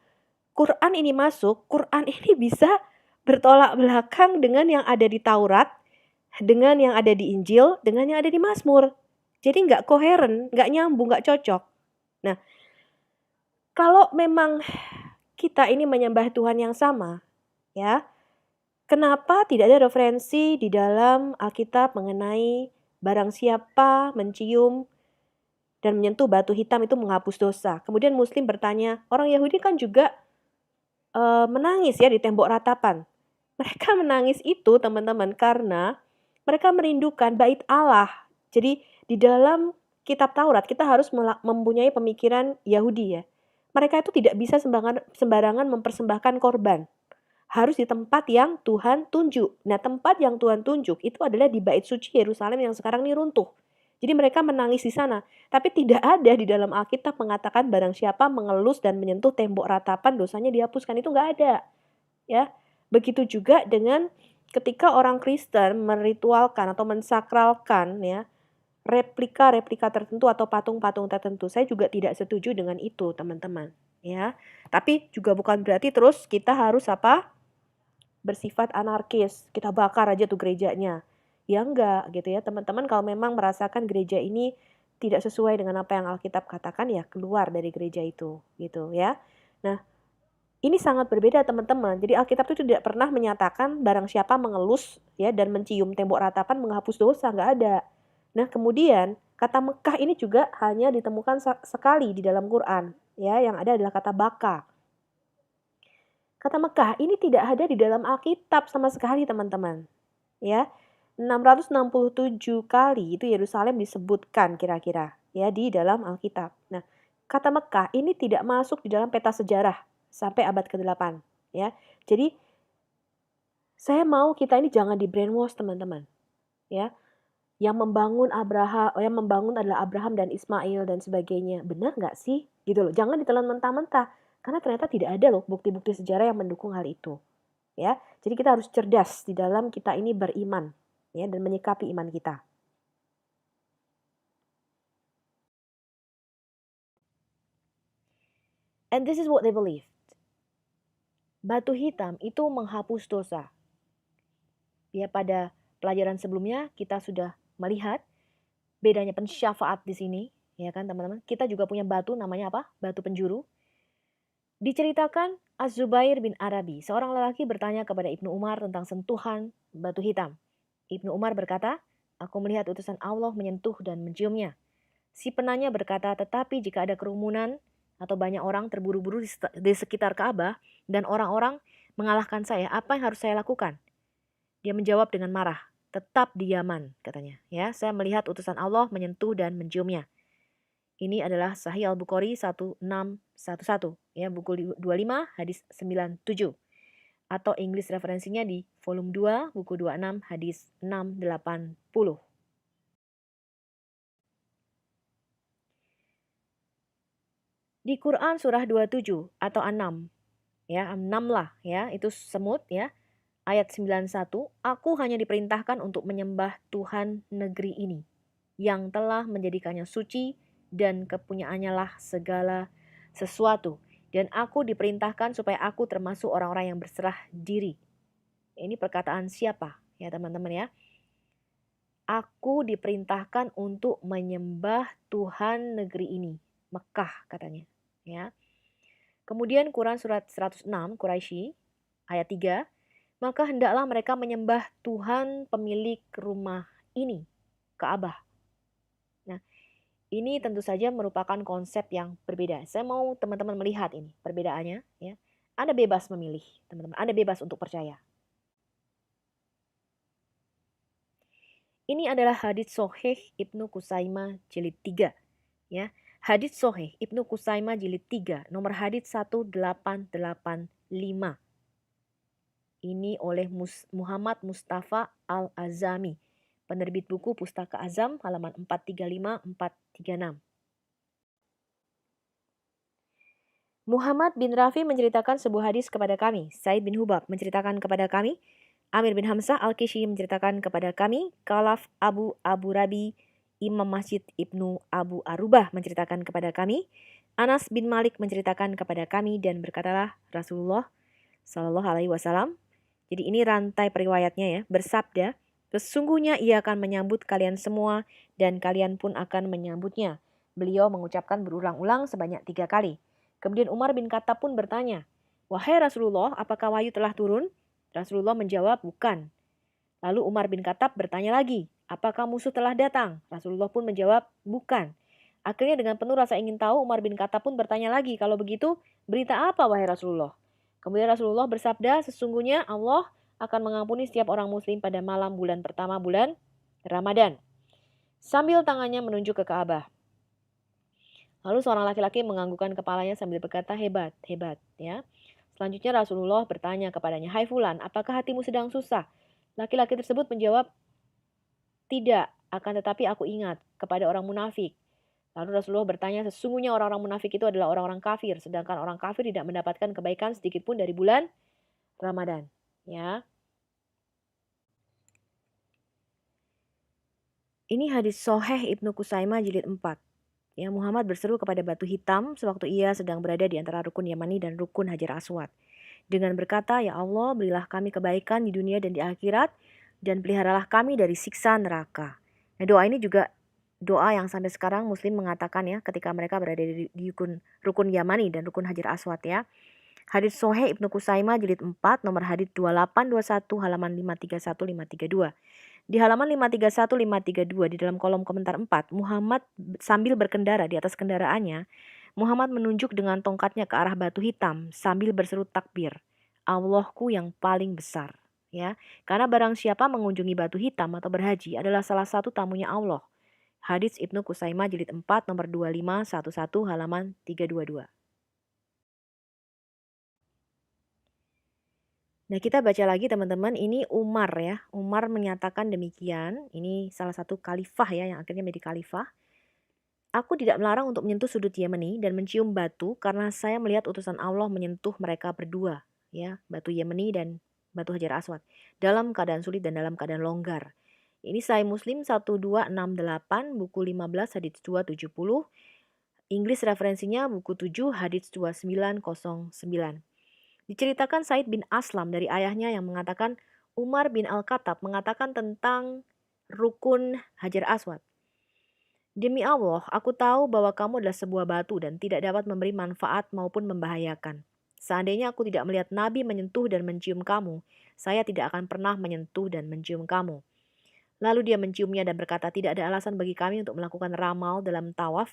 Quran ini masuk, Quran ini bisa bertolak belakang dengan yang ada di Taurat, dengan yang ada di Injil, dengan yang ada di Mazmur. Jadi nggak koheren, nggak nyambung, nggak cocok. Nah, kalau memang kita ini menyembah Tuhan yang sama, ya, kenapa tidak ada referensi di dalam Alkitab mengenai barang siapa mencium dan menyentuh batu hitam itu menghapus dosa? Kemudian Muslim bertanya, orang Yahudi kan juga menangis ya di tembok ratapan. Mereka menangis itu teman-teman karena mereka merindukan bait Allah. Jadi di dalam kitab Taurat kita harus mempunyai pemikiran Yahudi ya. Mereka itu tidak bisa sembarangan mempersembahkan korban. Harus di tempat yang Tuhan tunjuk. Nah tempat yang Tuhan tunjuk itu adalah di bait suci Yerusalem yang sekarang ini runtuh. Jadi mereka menangis di sana. Tapi tidak ada di dalam Alkitab mengatakan barang siapa mengelus dan menyentuh tembok ratapan dosanya dihapuskan. Itu nggak ada. Ya, begitu juga dengan ketika orang Kristen meritualkan atau mensakralkan ya replika-replika tertentu atau patung-patung tertentu. Saya juga tidak setuju dengan itu, teman-teman, ya. Tapi juga bukan berarti terus kita harus apa? Bersifat anarkis. Kita bakar aja tuh gerejanya. Ya enggak gitu ya, teman-teman, kalau memang merasakan gereja ini tidak sesuai dengan apa yang Alkitab katakan ya keluar dari gereja itu gitu ya. Nah, ini sangat berbeda teman-teman. Jadi Alkitab itu tidak pernah menyatakan barang siapa mengelus ya dan mencium tembok ratapan menghapus dosa, nggak ada. Nah kemudian kata Mekah ini juga hanya ditemukan sekali di dalam Quran. Ya, yang ada adalah kata baka. Kata Mekah ini tidak ada di dalam Alkitab sama sekali teman-teman. Ya, 667 kali itu Yerusalem disebutkan kira-kira ya di dalam Alkitab. Nah, kata Mekah ini tidak masuk di dalam peta sejarah sampai abad ke-8 ya. Jadi saya mau kita ini jangan di brainwash teman-teman. Ya. Yang membangun adalah Abraham dan Ismail dan sebagainya. Benar nggak sih? Gitu loh. Jangan ditelan mentah-mentah. Karena ternyata tidak ada loh bukti-bukti sejarah yang mendukung hal itu. Ya. Jadi kita harus cerdas di dalam kita ini beriman ya dan menyikapi iman kita. And this is what they believed. Batu hitam itu menghapus dosa. Ya, pada pelajaran sebelumnya kita sudah melihat bedanya pensyafaat di sini, ya kan teman-teman? Kita juga punya batu namanya apa? Batu penjuru. Diceritakan Az-Zubair bin Arabi, seorang lelaki bertanya kepada Ibnu Umar tentang sentuhan batu hitam. Ibnu Umar berkata, aku melihat utusan Allah menyentuh dan menciumnya. Si penanya berkata, tetapi jika ada kerumunan atau banyak orang terburu-buru di sekitar Ka'bah dan orang-orang mengalahkan saya, apa yang harus saya lakukan? Dia menjawab dengan marah, tetap di Yaman, katanya. Ya, saya melihat utusan Allah menyentuh dan menciumnya. Ini adalah Sahih Al-Bukhari 1611, ya, buku 25 hadis 97. Atau English referensinya di volume 2, buku 26 hadis 680. Di Quran surah 27 atau 6, ya, 6 lah, ya, itu semut, ya. Ayat 91, aku hanya diperintahkan untuk menyembah Tuhan negeri ini, yang telah menjadikannya suci dan kepunyaannya lah segala sesuatu. Dan aku diperintahkan supaya aku termasuk orang-orang yang berserah diri. Ini perkataan siapa ya teman-teman ya? Aku diperintahkan untuk menyembah Tuhan negeri ini, Mekah katanya. Ya. Kemudian Quran surat 106 Quraisy ayat 3, maka hendaklah mereka menyembah Tuhan pemilik rumah ini, Ka'bah. Nah, ini tentu saja merupakan konsep yang berbeda. Saya mau teman-teman melihat ini perbedaannya ya. Anda bebas memilih, teman-teman. Anda bebas untuk percaya. Ini adalah hadits Sahih Ibnu Kusaimah jilid 3 ya. Hadits Sahih Ibnu Kusaimah jilid 3 nomor hadits 1885. Ini oleh Muhammad Mustafa Al-Azami, penerbit buku Pustaka Azam halaman 435-436. Muhammad bin Rafi menceritakan sebuah hadis kepada kami. Said bin Hubab menceritakan kepada kami. Amir bin Hamzah Al-Kishi menceritakan kepada kami. Khalaf Abu Rabi, Imam Masjid Ibnu Abu Arubah menceritakan kepada kami. Anas bin Malik menceritakan kepada kami dan berkatalah Rasulullah Shallallahu Alaihi Wasallam. Jadi ini rantai periwayatnya ya, bersabda, sesungguhnya ia akan menyambut kalian semua dan kalian pun akan menyambutnya. Beliau mengucapkan berulang-ulang sebanyak 3 kali. Kemudian Umar bin Khattab pun bertanya, wahai Rasulullah, apakah wahyu telah turun? Rasulullah menjawab, bukan. Lalu Umar bin Khattab bertanya lagi, apakah musuh telah datang? Rasulullah pun menjawab, bukan. Akhirnya dengan penuh rasa ingin tahu, Umar bin Khattab pun bertanya lagi, kalau begitu berita apa wahai Rasulullah? Kemudian Rasulullah bersabda, sesungguhnya Allah akan mengampuni setiap orang muslim pada malam bulan pertama bulan Ramadan. Sambil tangannya menunjuk ke Ka'bah. Lalu seorang laki-laki menganggukkan kepalanya sambil berkata, hebat, hebat. Ya. Selanjutnya Rasulullah bertanya kepadanya, hai fulan, apakah hatimu sedang susah? Laki-laki tersebut menjawab, tidak, akan tetapi aku ingat kepada orang munafik. Lalu Rasulullah bertanya, sesungguhnya orang-orang munafik itu adalah orang-orang kafir, sedangkan orang kafir tidak mendapatkan kebaikan sedikit pun dari bulan Ramadan. Ya. Ini hadis Sahih Ibnu Kusaimah jilid 4. Ya, Muhammad berseru kepada batu hitam sewaktu ia sedang berada di antara rukun Yamani dan rukun Hajar Aswad. Dengan berkata, ya Allah, berilah kami kebaikan di dunia dan di akhirat, dan peliharalah kami dari siksa neraka. Nah, doa ini juga doa yang sampai sekarang Muslim mengatakan ya ketika mereka berada di rukun Yamani dan rukun Hajar Aswad ya. Hadits Sahih Ibnu Kusaimah jilid 4 nomor hadits 2821 halaman 531-532. Di halaman 531-532 di dalam kolom komentar 4, Muhammad sambil berkendara di atas kendaraannya, Muhammad menunjuk dengan tongkatnya ke arah batu hitam sambil berseru takbir. Allahku yang paling besar. Ya, karena barang siapa mengunjungi batu hitam atau berhaji adalah salah satu tamunya Allah. Hadits Ibnu Kusaimah jilid 4 nomor 2511 halaman 322. Nah, kita baca lagi teman-teman, ini Umar ya. Umar menyatakan demikian, ini salah satu khalifah ya yang akhirnya menjadi khalifah. Aku tidak melarang untuk menyentuh sudut Yemeni dan mencium batu karena saya melihat utusan Allah menyentuh mereka berdua, ya, batu Yemeni dan batu Hajar Aswad dalam keadaan sulit dan dalam keadaan longgar. Ini Sahih Muslim 1268, buku 15 hadits 270. Inggris referensinya buku 7 hadits 2909. Diceritakan Said bin Aslam dari ayahnya yang mengatakan Umar bin Al-Khattab mengatakan tentang rukun Hajar Aswad. Demi Allah, aku tahu bahwa kamu adalah sebuah batu dan tidak dapat memberi manfaat maupun membahayakan. Seandainya aku tidak melihat Nabi menyentuh dan mencium kamu, saya tidak akan pernah menyentuh dan mencium kamu. Lalu dia menciumnya dan berkata, tidak ada alasan bagi kami untuk melakukan ramal dalam tawaf,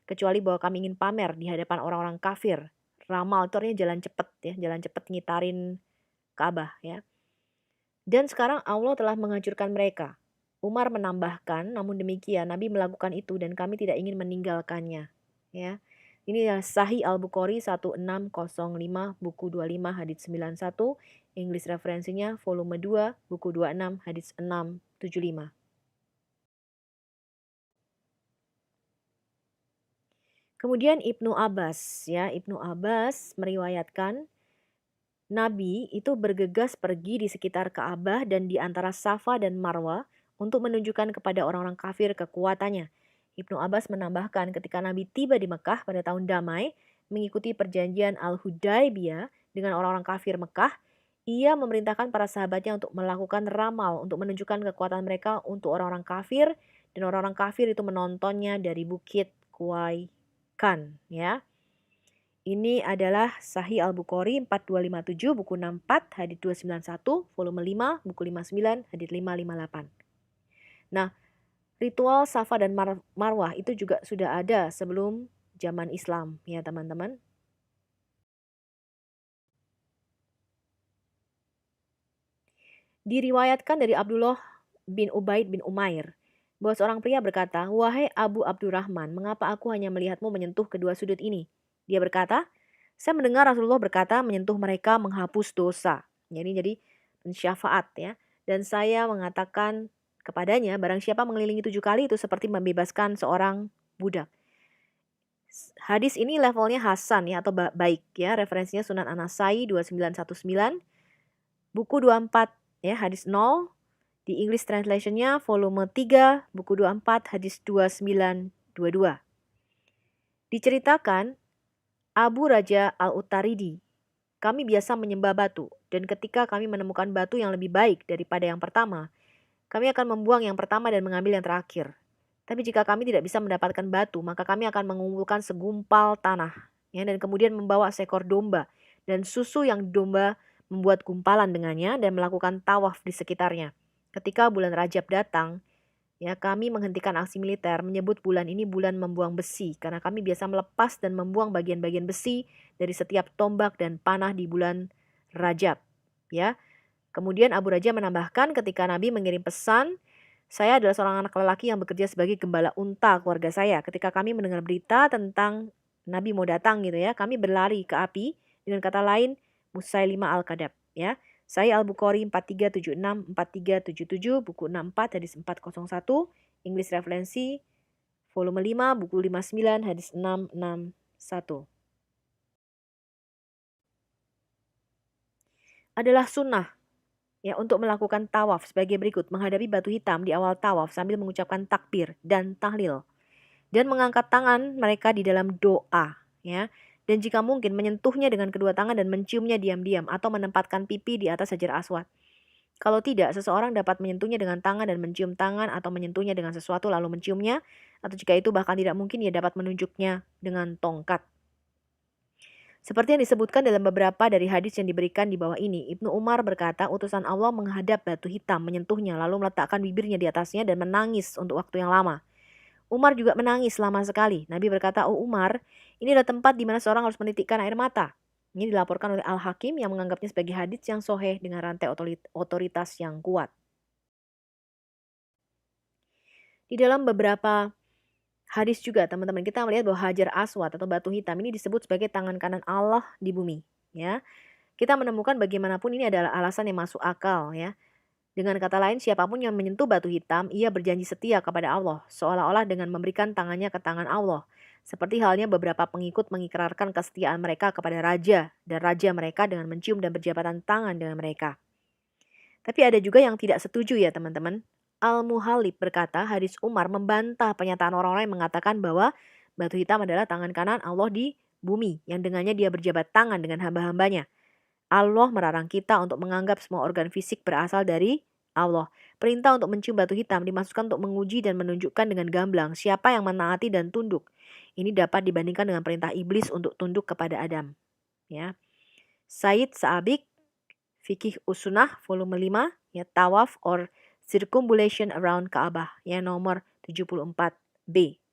kecuali bahwa kami ingin pamer di hadapan orang-orang kafir. Ramal itu artinya jalan cepat ya, jalan cepat ngitarin Ka'bah ya. Dan sekarang Allah telah menghancurkan mereka. Umar menambahkan, namun demikian Nabi melakukan itu dan kami tidak ingin meninggalkannya. Ya. Ini adalah Sahih Al-Bukhari 1605 buku 25 hadits 91, English referensinya volume 2 buku 26 hadits 675. Kemudian Ibnu Abbas ya, Ibnu Abbas meriwayatkan Nabi itu bergegas pergi di sekitar Ka'bah dan di antara Safa dan Marwa untuk menunjukkan kepada orang-orang kafir kekuatannya. Ibnu Abbas menambahkan ketika Nabi tiba di Mekah pada tahun damai mengikuti perjanjian Al-Hudaybiyah dengan orang-orang kafir Mekah, Ia memerintahkan para sahabatnya untuk melakukan ramal untuk menunjukkan kekuatan mereka untuk orang-orang kafir, dan orang-orang kafir itu menontonnya dari bukit Kuai Kan, ya. Ini adalah Sahih Al-Bukhari 4257, buku 64, hadits 291, volume 5, buku 59, hadits 558. Nah, ritual Safa dan Marwah itu juga sudah ada sebelum zaman Islam, ya teman-teman. Diriwayatkan dari Abdullah bin Ubaid bin Umair bahwa seorang pria berkata, "Wahai Abu Abdurrahman, mengapa aku hanya melihatmu menyentuh kedua sudut ini?" Dia berkata, "Saya mendengar Rasulullah berkata menyentuh mereka menghapus dosa." Jadi mensyafaat ya. Dan saya mengatakan kepadanya, barang siapa mengelilingi 7 kali itu seperti membebaskan seorang budak. Hadis ini levelnya hasan ya atau baik ya. Referensinya Sunan An-Nasai 2919, buku 24 ya, hadis 0. Di English translationnya volume 3, buku 24, hadis 2922. Diceritakan Abu Raja Al-Utaridi, kami biasa menyembah batu, dan ketika kami menemukan batu yang lebih baik daripada yang pertama, kami akan membuang yang pertama dan mengambil yang terakhir. Tapi jika kami tidak bisa mendapatkan batu, maka kami akan mengumpulkan segumpal tanah, ya, dan kemudian membawa seekor domba dan susu yang domba membuat gumpalan dengannya dan melakukan tawaf di sekitarnya. Ketika bulan Rajab datang, ya, kami menghentikan aksi militer, menyebut bulan ini bulan membuang besi karena kami biasa melepas dan membuang bagian-bagian besi dari setiap tombak dan panah di bulan Rajab, ya. Kemudian Abu Raja menambahkan ketika Nabi mengirim pesan, saya adalah seorang anak lelaki yang bekerja sebagai gembala unta keluarga saya. Ketika kami mendengar berita tentang Nabi mau datang gitu ya, kami berlari ke api, dengan kata lain Musailimah Al-Kadab, ya. Sahih Al-Bukhari 4376, 4377, buku 64, hadis 401, English referensi, volume 5, buku 59, hadis 661. Adalah sunnah ya untuk melakukan tawaf sebagai berikut: menghadapi batu hitam di awal tawaf sambil mengucapkan takbir dan tahlil, dan mengangkat tangan mereka di dalam doa, ya. Dan jika mungkin menyentuhnya dengan kedua tangan dan menciumnya diam-diam atau menempatkan pipi di atas Hajar Aswad. Kalau tidak, seseorang dapat menyentuhnya dengan tangan dan mencium tangan atau menyentuhnya dengan sesuatu lalu menciumnya, atau jika itu bahkan tidak mungkin, ia dapat menunjuknya dengan tongkat. Seperti yang disebutkan dalam beberapa dari hadis yang diberikan di bawah ini, Ibnu Umar berkata, utusan Allah menghadap batu hitam, menyentuhnya, lalu meletakkan bibirnya di atasnya dan menangis untuk waktu yang lama. Umar juga menangis lama sekali. Nabi berkata, "Oh Umar, ini adalah tempat di mana seorang harus menitikkan air mata." Ini dilaporkan oleh Al-Hakim yang menganggapnya sebagai hadis yang sahih dengan rantai otoritas yang kuat. Di dalam beberapa hadis juga teman-teman kita melihat bahwa Hajar Aswad atau batu hitam ini disebut sebagai tangan kanan Allah di bumi, ya. Kita menemukan bagaimanapun ini adalah alasan yang masuk akal, ya. Dengan kata lain, siapapun yang menyentuh batu hitam, ia berjanji setia kepada Allah, seolah-olah dengan memberikan tangannya ke tangan Allah. Seperti halnya beberapa pengikut mengikrarkan kesetiaan mereka kepada raja dan raja mereka dengan mencium dan berjabatan tangan dengan mereka. Tapi ada juga yang tidak setuju ya teman-teman. Al-Muhallib berkata, hadis Umar membantah pernyataan orang-orang yang mengatakan bahwa batu hitam adalah tangan kanan Allah di bumi, yang dengannya dia berjabat tangan dengan hamba-hambanya. Allah melarang kita untuk menganggap semua organ fisik berasal dari Allah. Perintah untuk mencium batu hitam dimasukkan untuk menguji dan menunjukkan dengan gamblang siapa yang menaati dan tunduk. Ini dapat dibandingkan dengan perintah iblis untuk tunduk kepada Adam. Ya. Said Sa'abik, Fikih Usunah, volume 5, ya, Tawaf or Circumambulation Around Ka'bah, ya, nomor 74B.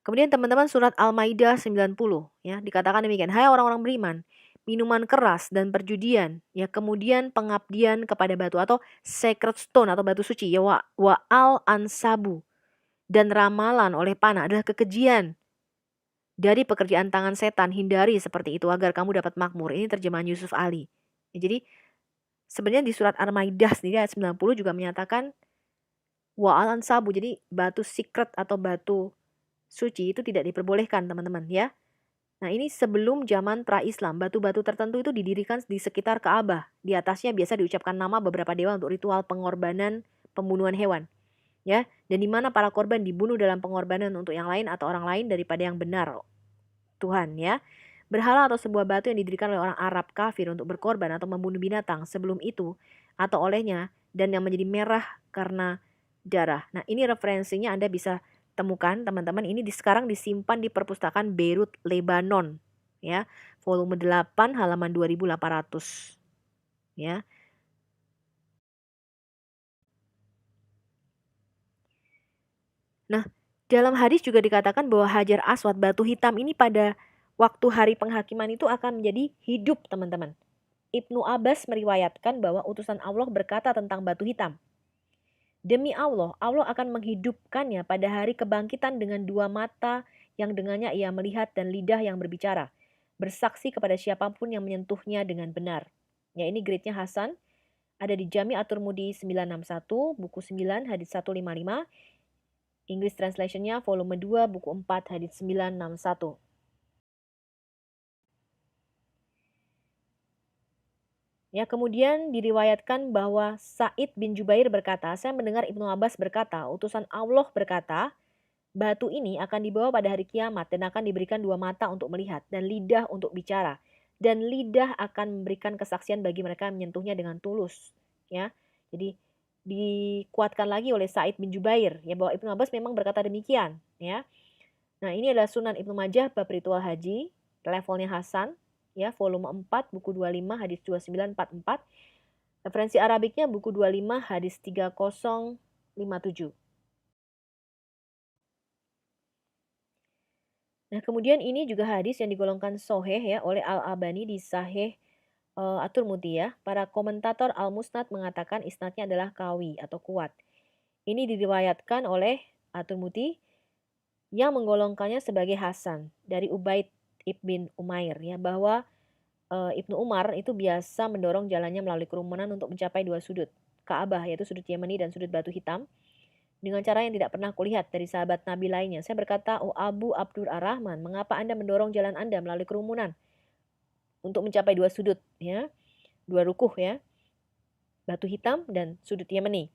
Kemudian teman-teman surat Al-Maidah 90 ya, dikatakan demikian, hai orang-orang beriman, minuman keras dan perjudian, ya, kemudian pengabdian kepada batu atau sacred stone atau batu suci, ya, wa al-ansabu, dan ramalan oleh panah adalah kekejian dari pekerjaan tangan setan, hindari seperti itu agar kamu dapat makmur. Ini terjemahan Yusuf Ali. Ya, jadi sebenarnya di surat Al-Maidah sendiri ayat 90 juga menyatakan wa al-ansabu, jadi batu secret atau batu suci itu tidak diperbolehkan teman-teman ya. Nah ini sebelum zaman pra-Islam, batu-batu tertentu itu didirikan di sekitar Ka'bah. Di atasnya biasa diucapkan nama beberapa dewa untuk ritual pengorbanan pembunuhan hewan. Ya, dan di mana para korban dibunuh dalam pengorbanan untuk yang lain atau orang lain daripada yang benar Tuhan ya. Berhala atau sebuah batu yang didirikan oleh orang Arab kafir untuk berkorban atau membunuh binatang sebelum itu atau olehnya dan yang menjadi merah karena darah. Nah, ini referensinya Anda bisa temukan teman-teman. Ini sekarang disimpan di perpustakaan Beirut, Lebanon. Ya, volume 8 halaman 2800. Ya. Nah, dalam hadis juga dikatakan bahwa Hajar Aswad, batu hitam ini pada waktu hari penghakiman itu akan menjadi hidup, teman-teman. Ibnu Abbas meriwayatkan bahwa utusan Allah berkata tentang batu hitam. Demi Allah, Allah akan menghidupkannya pada hari kebangkitan dengan dua mata yang dengannya ia melihat dan lidah yang berbicara. Bersaksi kepada siapapun yang menyentuhnya dengan benar. Ya, ini grade-nya Hasan. Ada di Jami At-Tirmidzi 961, buku 9, hadits 155. English translation-nya volume 2, buku 4, hadits 961. Ya, kemudian diriwayatkan bahwa Sa'id bin Jubair berkata, saya mendengar Ibnu Abbas berkata, utusan Allah berkata, batu ini akan dibawa pada hari kiamat dan akan diberikan dua mata untuk melihat dan lidah untuk bicara. Dan lidah akan memberikan kesaksian bagi mereka yang menyentuhnya dengan tulus. Ya, jadi dikuatkan lagi oleh Sa'id bin Jubair ya bahwa Ibnu Abbas memang berkata demikian. Ya, nah ini adalah Sunan Ibnu Majah bab ritual haji, levelnya Hasan. Ya, volume 4, buku 25, hadis 2944. Referensi Arabiknya buku 25, hadis 3057. Nah, kemudian ini juga hadis yang digolongkan soheh ya oleh Al-Albani di Sahih At-Tirmidzi ya. Para komentator Al-Musnad mengatakan isnadnya adalah kawi atau kuat. Ini diriwayatkan oleh At-Tirmidzi yang menggolongkannya sebagai Hasan dari Ubaid ibn Umair ya bahwa Ibnu Umar itu biasa mendorong jalannya melalui kerumunan untuk mencapai dua sudut Ka'bah, yaitu sudut Yemeni dan sudut Batu Hitam, dengan cara yang tidak pernah kulihat dari sahabat Nabi lainnya. Saya berkata, "Oh Abu Abdur Ar-Rahman, mengapa Anda mendorong jalan Anda melalui kerumunan untuk mencapai dua sudut, ya, dua rukuh ya, Batu Hitam dan sudut Yemeni,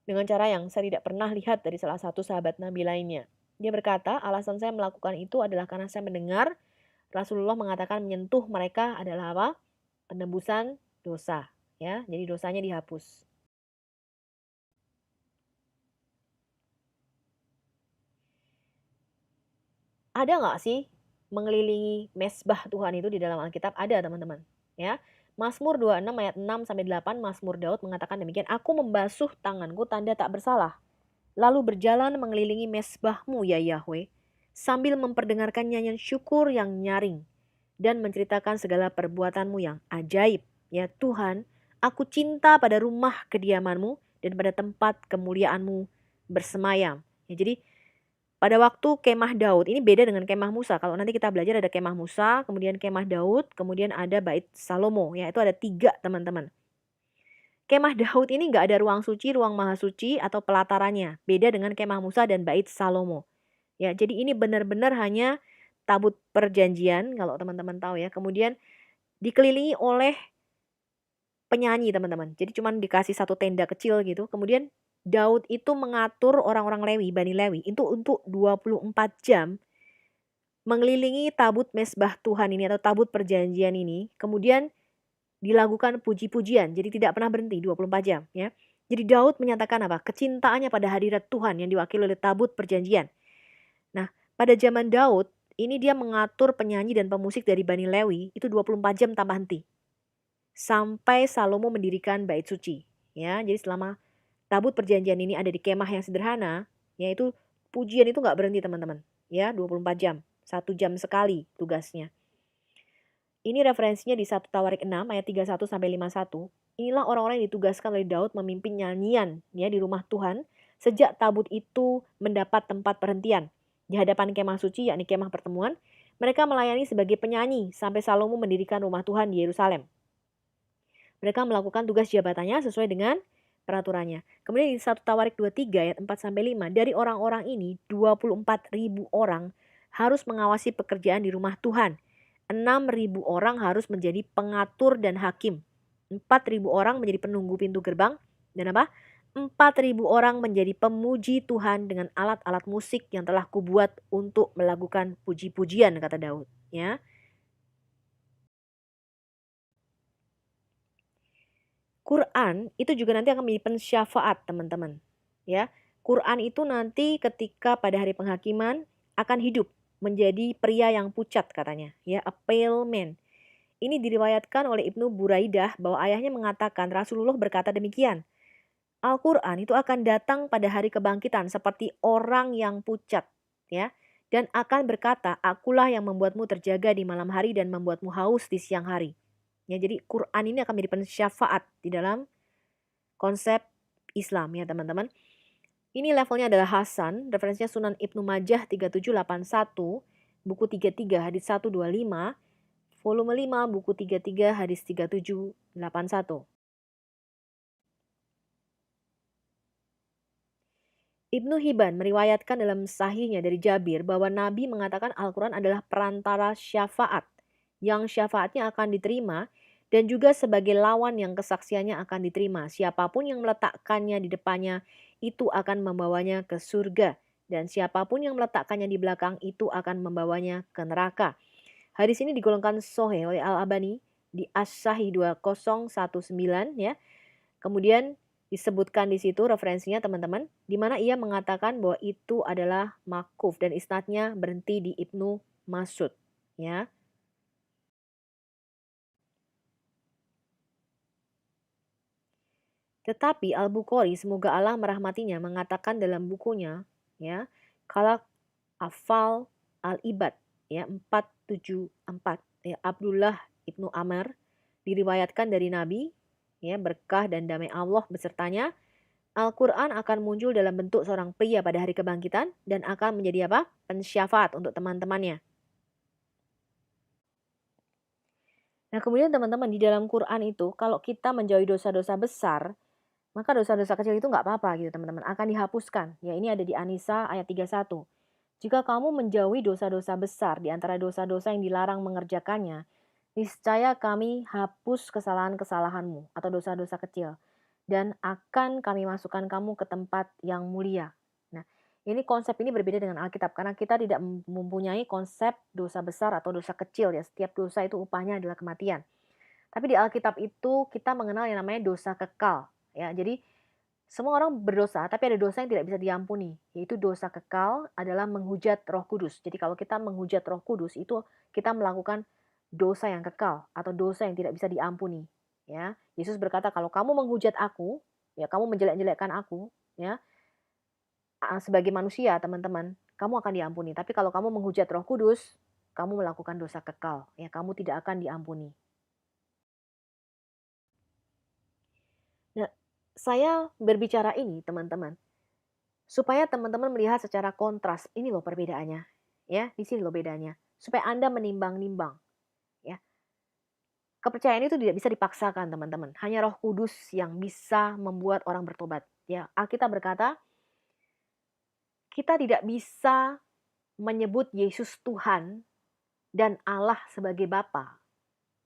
dengan cara yang saya tidak pernah lihat dari salah satu sahabat Nabi lainnya." Dia berkata, alasan saya melakukan itu adalah karena saya mendengar Rasulullah mengatakan menyentuh mereka adalah apa? Penebusan dosa. Ya, jadi dosanya dihapus. Ada nggak sih mengelilingi mesbah Tuhan itu di dalam Alkitab? Ada, teman-teman. Ya, Mazmur 26 ayat 6 sampai 8, Mazmur Daud mengatakan demikian, "Aku membasuh tanganku tanda tak bersalah, lalu berjalan mengelilingi mesbahmu ya Yahweh, sambil memperdengarkan nyanyian syukur yang nyaring dan menceritakan segala perbuatanmu yang ajaib. Ya Tuhan, aku cinta pada rumah kediamanmu dan pada tempat kemuliaanmu bersemayam." Ya, jadi pada waktu kemah Daud, ini beda dengan kemah Musa. Kalau nanti kita belajar ada kemah Musa, kemudian kemah Daud, kemudian ada bait Salomo. Ya, itu ada 3, teman-teman. Kemah Daud ini nggak ada ruang suci, ruang maha suci, atau pelatarannya. Beda dengan kemah Musa dan bait Salomo. Ya, jadi ini benar-benar hanya tabut perjanjian, kalau teman-teman tahu ya. Kemudian dikelilingi oleh penyanyi, teman-teman. Jadi cuma dikasih satu tenda kecil gitu. Kemudian Daud itu mengatur orang-orang Lewi, Bani Lewi, itu untuk 24 jam mengelilingi tabut mesbah Tuhan ini atau tabut perjanjian ini. Kemudian dilakukan puji-pujian, jadi tidak pernah berhenti 24 jam ya. Jadi Daud menyatakan apa? Kecintaannya pada hadirat Tuhan yang diwakili oleh tabut perjanjian. Nah, pada zaman Daud, ini dia mengatur penyanyi dan pemusik dari Bani Lewi itu 24 jam tanpa henti. Sampai Salomo mendirikan bait suci. Ya, jadi selama tabut perjanjian ini ada di kemah yang sederhana, yaitu pujian itu nggak berhenti, teman-teman. Ya, 24 jam. 1 jam sekali tugasnya. Ini referensinya di 1 Tawarik 6 ayat 31 sampai 51. Inilah orang-orang yang ditugaskan oleh Daud memimpin nyanyian ya di rumah Tuhan sejak tabut itu mendapat tempat perhentian di hadapan kemah suci yakni kemah pertemuan. Mereka melayani sebagai penyanyi sampai Salomo mendirikan rumah Tuhan di Yerusalem. Mereka melakukan tugas jabatannya sesuai dengan peraturannya. Kemudian di 1 Tawarik 23 ayat 4 sampai 5, dari orang-orang ini 24.000 orang harus mengawasi pekerjaan di rumah Tuhan. 6.000 orang harus menjadi pengatur dan hakim. 4.000 orang menjadi penunggu pintu gerbang. Dan apa? 4.000 orang menjadi pemuji Tuhan dengan alat-alat musik yang telah kubuat untuk melakukan puji-pujian, kata Daud. Ya. Quran itu juga nanti akan menjadi pensyafaat, teman-teman. Ya, Quran itu nanti ketika pada hari penghakiman akan hidup menjadi pria yang pucat katanya, ya, a pale man. Ini diriwayatkan oleh Ibnu Buraidah bahwa ayahnya mengatakan Rasulullah berkata demikian. Al-Quran itu akan datang pada hari kebangkitan seperti orang yang pucat, ya, dan akan berkata, akulah yang membuatmu terjaga di malam hari dan membuatmu haus di siang hari. Ya, jadi Quran ini akan menjadi pensyafaat di dalam konsep Islam, ya teman-teman. Ini levelnya adalah Hasan, referensinya Sunan Ibnu Majah 3781, buku 33 hadis 125, volume 5 buku 33 hadis 3781. Ibnu Hibban meriwayatkan dalam sahihnya dari Jabir bahwa Nabi mengatakan Al-Quran adalah perantara syafaat, yang syafaatnya akan diterima, dan juga sebagai lawan yang kesaksiannya akan diterima. Siapapun yang meletakkannya di depannya, itu akan membawanya ke surga. Dan siapapun yang meletakkannya di belakang, itu akan membawanya ke neraka. Hadis ini digolongkan sahih oleh Al-Albani di As-Sahih 2019, ya. Kemudian disebutkan di situ referensinya teman-teman, di mana ia mengatakan bahwa itu adalah makuf dan isnadnya berhenti di Ibnu Mas'ud, ya. Tetapi Al-Bukhari, semoga Allah merahmatinya, mengatakan dalam bukunya, ya, Khalaq Afal Al-Ibad, ya, 474, ya, Abdullah Ibnu Amr diriwayatkan dari Nabi, ya, berkah dan damai Allah besertanya. Al-Quran akan muncul dalam bentuk seorang pria pada hari kebangkitan dan akan menjadi apa? Pensyafaat untuk teman-temannya. Nah, kemudian teman-teman, di dalam Quran itu kalau kita menjauhi dosa-dosa besar, maka dosa-dosa kecil itu nggak apa-apa gitu teman-teman, akan dihapuskan. Ya, ini ada di An-Nisa ayat 31. Jika kamu menjauhi dosa-dosa besar di antara dosa-dosa yang dilarang mengerjakannya, niscaya kami hapus kesalahan-kesalahanmu atau dosa-dosa kecil, dan akan kami masukkan kamu ke tempat yang mulia. Nah, ini konsep ini berbeda dengan Alkitab, karena kita tidak mempunyai konsep dosa besar atau dosa kecil, ya. Setiap dosa itu upahnya adalah kematian. Tapi di Alkitab itu kita mengenal yang namanya dosa kekal, ya. Jadi semua orang berdosa, tapi ada dosa yang tidak bisa diampuni, yaitu dosa kekal adalah menghujat Roh Kudus. Jadi kalau kita menghujat Roh Kudus, itu kita melakukan dosa yang kekal atau dosa yang tidak bisa diampuni. Ya, Yesus berkata, kalau kamu menghujat aku, ya kamu menjelek-jelekkan aku, ya sebagai manusia, teman-teman, kamu akan diampuni. Tapi kalau kamu menghujat Roh Kudus, kamu melakukan dosa kekal, ya kamu tidak akan diampuni. Nah, saya berbicara ini, teman-teman, supaya teman-teman melihat secara kontras, ini loh perbedaannya. Ya, di sini loh bedanya. Supaya Anda menimbang-nimbang. Ya. Kepercayaan itu tidak bisa dipaksakan, teman-teman. Hanya Roh Kudus yang bisa membuat orang bertobat. Ya, Alkitab berkata, kita tidak bisa menyebut Yesus Tuhan dan Allah sebagai Bapa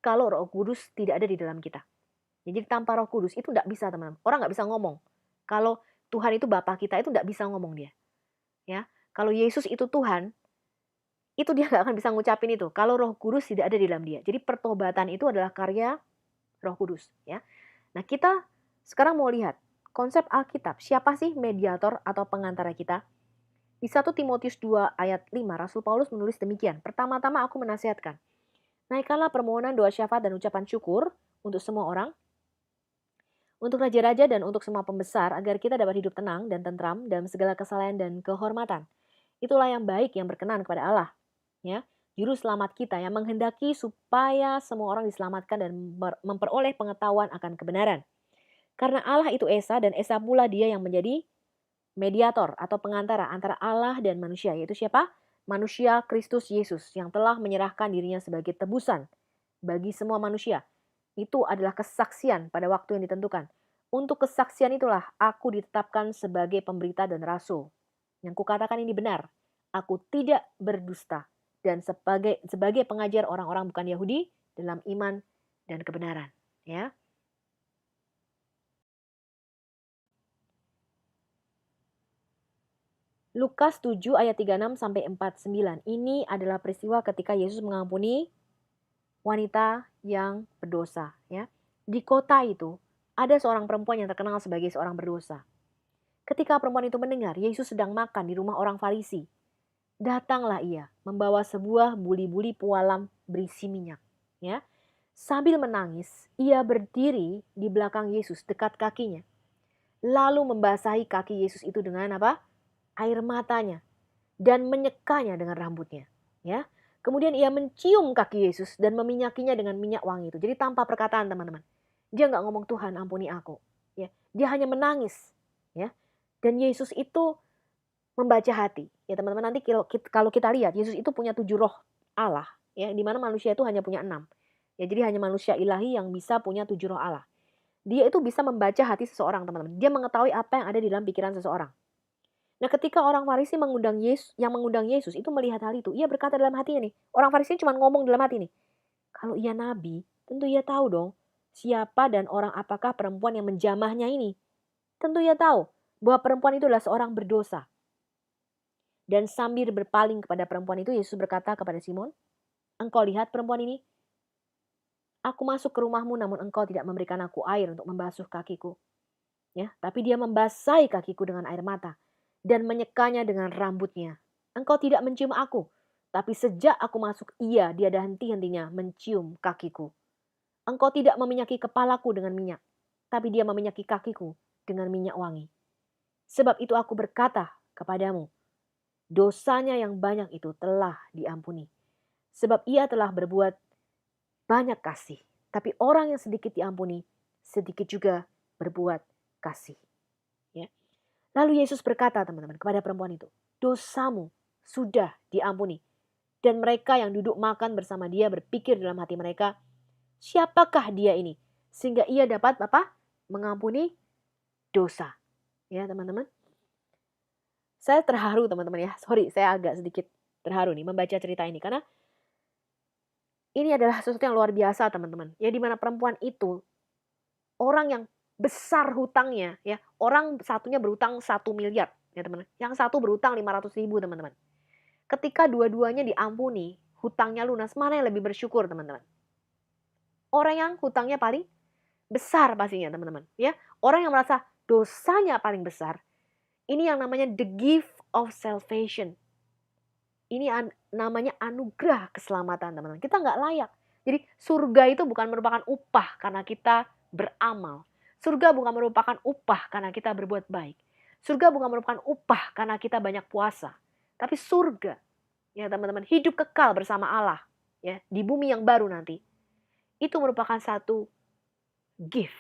kalau Roh Kudus tidak ada di dalam kita. Jadi tanpa Roh Kudus itu tidak bisa, teman-teman. Orang nggak bisa ngomong. Kalau Tuhan itu Bapa kita, itu tidak bisa ngomong dia. Ya, kalau Yesus itu Tuhan, itu dia nggak akan bisa ngucapin itu. Kalau Roh Kudus tidak ada di dalam dia. Jadi pertobatan itu adalah karya Roh Kudus. Ya, nah kita sekarang mau lihat konsep Alkitab. Siapa sih mediator atau pengantara kita? Di 1 Timotius 2 ayat 5, Rasul Paulus menulis demikian. Pertama-tama aku menasihatkan, naikkanlah permohonan, doa syafaat, dan ucapan syukur untuk semua orang, untuk raja-raja dan untuk semua pembesar, agar kita dapat hidup tenang dan tentram dalam segala kesalahan dan kehormatan. Itulah yang baik yang berkenan kepada Allah, ya, juru selamat kita yang menghendaki supaya semua orang diselamatkan dan memperoleh pengetahuan akan kebenaran. Karena Allah itu Esa, dan Esa pula dia yang menjadi mediator atau pengantara antara Allah dan manusia, yaitu siapa? Manusia Kristus Yesus yang telah menyerahkan dirinya sebagai tebusan bagi semua manusia. Itu adalah kesaksian pada waktu yang ditentukan. Untuk kesaksian itulah aku ditetapkan sebagai pemberita dan rasul. Yang kukatakan ini benar. Aku tidak berdusta dan sebagai pengajar orang-orang bukan Yahudi dalam iman dan kebenaran, ya. Lukas 7 ayat 36 sampai 49. Ini adalah peristiwa ketika Yesus mengampuni wanita yang berdosa, ya. Di kota itu Ada seorang perempuan yang terkenal sebagai seorang berdosa. Ketika perempuan itu mendengar Yesus sedang makan di rumah orang Farisi, datanglah ia membawa sebuah buli-buli pualam berisi minyak. Ya, sambil menangis, ia berdiri di belakang Yesus dekat kakinya. Lalu membasahi kaki Yesus itu dengan apa? Air matanya dan menyekanya dengan rambutnya. Ya, kemudian ia mencium kaki Yesus dan meminyakinya dengan minyak wangi itu. Jadi tanpa perkataan teman-teman. Dia nggak ngomong Tuhan ampuni aku. Ya, dia hanya menangis. Ya, dan Yesus itu membaca hati. Ya teman-teman, nanti kalau kita lihat Yesus itu punya 7 roh Allah. Ya, di mana manusia itu hanya punya 6. Ya, jadi hanya manusia ilahi yang bisa punya 7 roh Allah. Dia itu bisa membaca hati seseorang teman-teman. Dia mengetahui apa yang ada di dalam pikiran seseorang. Nah, ketika orang Farisi yang mengundang Yesus itu melihat hal itu, ia berkata dalam hatinya nih. Orang Farisi cuma ngomong dalam hati nih. Kalau ia nabi, tentu ia tahu dong siapa dan orang apakah perempuan yang menjamahnya ini. Tentu ia tahu bahwa perempuan itu adalah seorang berdosa. Dan sambil berpaling kepada perempuan itu, Yesus berkata kepada Simon, engkau lihat perempuan ini? Aku masuk ke rumahmu namun engkau tidak memberikan aku air untuk membasuh kakiku. Ya, tapi dia membasahi kakiku dengan air mata dan menyekanya dengan rambutnya. Engkau tidak mencium aku, tapi sejak aku masuk dia dah henti-hentinya mencium kakiku. Engkau tidak meminyaki kepalaku dengan minyak, tapi dia meminyaki kakiku dengan minyak wangi. Sebab itu aku berkata kepadamu, dosanya yang banyak itu telah diampuni. Sebab ia telah berbuat banyak kasih. Tapi orang yang sedikit diampuni, sedikit juga berbuat kasih. Ya. Lalu Yesus berkata teman-teman kepada perempuan itu, dosamu sudah diampuni. Dan mereka yang duduk makan bersama dia berpikir dalam hati mereka, siapakah dia ini? Sehingga ia dapat apa? Mengampuni dosa. Ya teman-teman. Saya terharu teman-teman ya. Sorry, saya agak sedikit terharu nih membaca cerita ini. Karena ini adalah sesuatu yang luar biasa teman-teman. Ya dimana perempuan itu, orang yang besar hutangnya. Ya, orang satunya berhutang 1 miliar. Ya teman-teman. Yang satu berhutang 500.000 teman-teman. Ketika dua-duanya diampuni, hutangnya lunas, mana yang lebih bersyukur teman-teman? Orang yang hutangnya paling besar pastinya teman-teman. Ya, orang yang merasa dosanya paling besar. Ini yang namanya the gift of salvation. Ini namanya anugerah keselamatan teman-teman. Kita nggak layak. Jadi surga itu bukan merupakan upah karena kita beramal. Surga bukan merupakan upah karena kita berbuat baik. Surga bukan merupakan upah karena kita banyak puasa. Tapi surga, ya teman-teman, hidup kekal bersama Allah, ya di bumi yang baru nanti. Itu merupakan satu gift,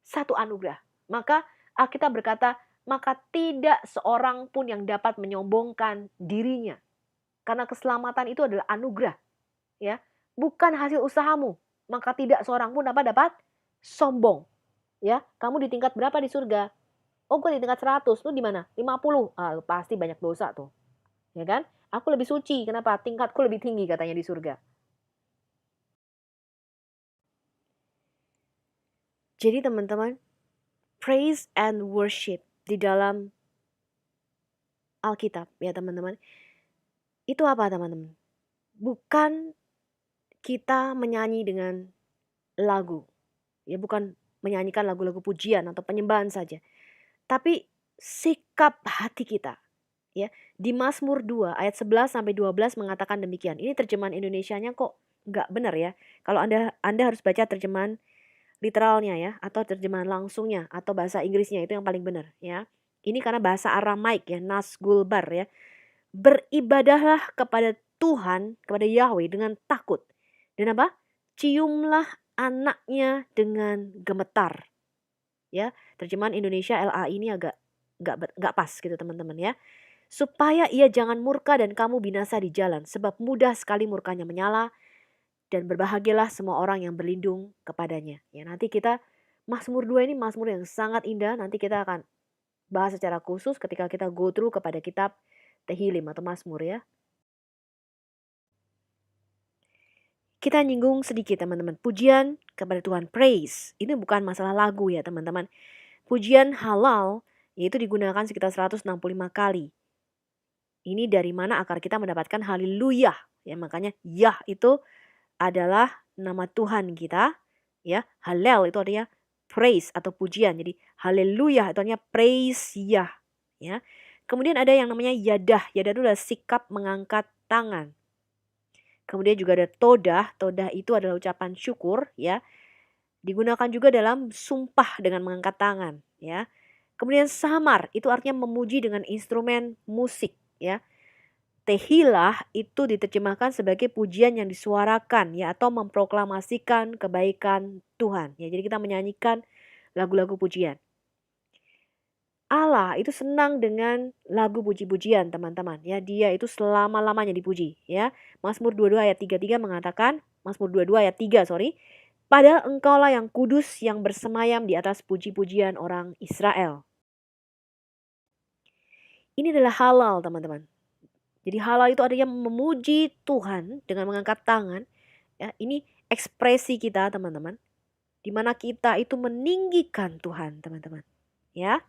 satu anugerah. Maka Alkitab berkata, maka tidak seorang pun yang dapat menyombongkan dirinya. Karena keselamatan itu adalah anugerah, ya, bukan hasil usahamu. Maka tidak seorang pun dapat sombong. Ya, kamu di tingkat berapa di surga? Oh, gue di tingkat 100. Lu di mana? 50. Ah, lu pasti banyak dosa tuh. Ya kan? Aku lebih suci. Kenapa? Tingkatku lebih tinggi katanya di surga. Jadi teman-teman, praise and worship di dalam Alkitab ya teman-teman. Itu apa teman-teman? Bukan kita menyanyi dengan lagu. Ya bukan menyanyikan lagu-lagu pujian atau penyembahan saja. Tapi sikap hati kita. Ya, di Mazmur 2 ayat 11 sampai 12 mengatakan demikian. Ini terjemahan Indonesianya kok nggak benar ya. Kalau Anda harus baca terjemahan literalnya ya, atau terjemahan langsungnya atau bahasa Inggrisnya, itu yang paling benar ya. Ini karena bahasa Aramaik ya, Nasgulbar ya. Beribadahlah kepada Tuhan, kepada Yahweh dengan takut. Dan apa? Ciumlah anaknya dengan gemetar. Ya, terjemahan Indonesia LA ini agak nggak pas gitu teman-teman ya. Supaya ia jangan murka dan kamu binasa di jalan, sebab mudah sekali murkanya menyala, dan berbahagialah semua orang yang berlindung kepadanya. Ya, nanti kita Mazmur 2 ini Mazmur yang sangat indah, nanti kita akan bahas secara khusus ketika kita go through kepada kitab Tehillim atau Mazmur ya. Kita nyinggung sedikit teman-teman, pujian kepada Tuhan, praise. Ini bukan masalah lagu ya teman-teman. Pujian halal yaitu digunakan sekitar 165 kali. Ini dari mana akar kita mendapatkan haleluya. Ya, makanya itu adalah nama Tuhan kita. Ya, Halel itu artinya praise atau pujian. Jadi haleluya itu artinya praise Yah, ya. Kemudian ada yang namanya yadah. Yadah itu adalah sikap mengangkat tangan. Kemudian juga ada todah. Todah itu adalah ucapan syukur, ya. Digunakan juga dalam sumpah dengan mengangkat tangan, ya. Kemudian samar itu artinya memuji dengan instrumen musik, ya. Tehilah itu diterjemahkan sebagai pujian yang disuarakan, ya, atau memproklamasikan kebaikan Tuhan, ya. Jadi kita menyanyikan lagu-lagu pujian. Allah itu senang dengan lagu puji-pujian, teman-teman, ya. Dia itu selama-lamanya dipuji, ya. Mazmur 22 ayat 33 mengatakan, Mazmur 22 ayat 3, sorry. Padahal engkaulah yang kudus yang bersemayam di atas puji-pujian orang Israel. Ini adalah halal, teman-teman. Jadi halal itu artinya memuji Tuhan dengan mengangkat tangan. Ya, ini ekspresi kita, teman-teman. Di mana kita itu meninggikan Tuhan, teman-teman. Ya.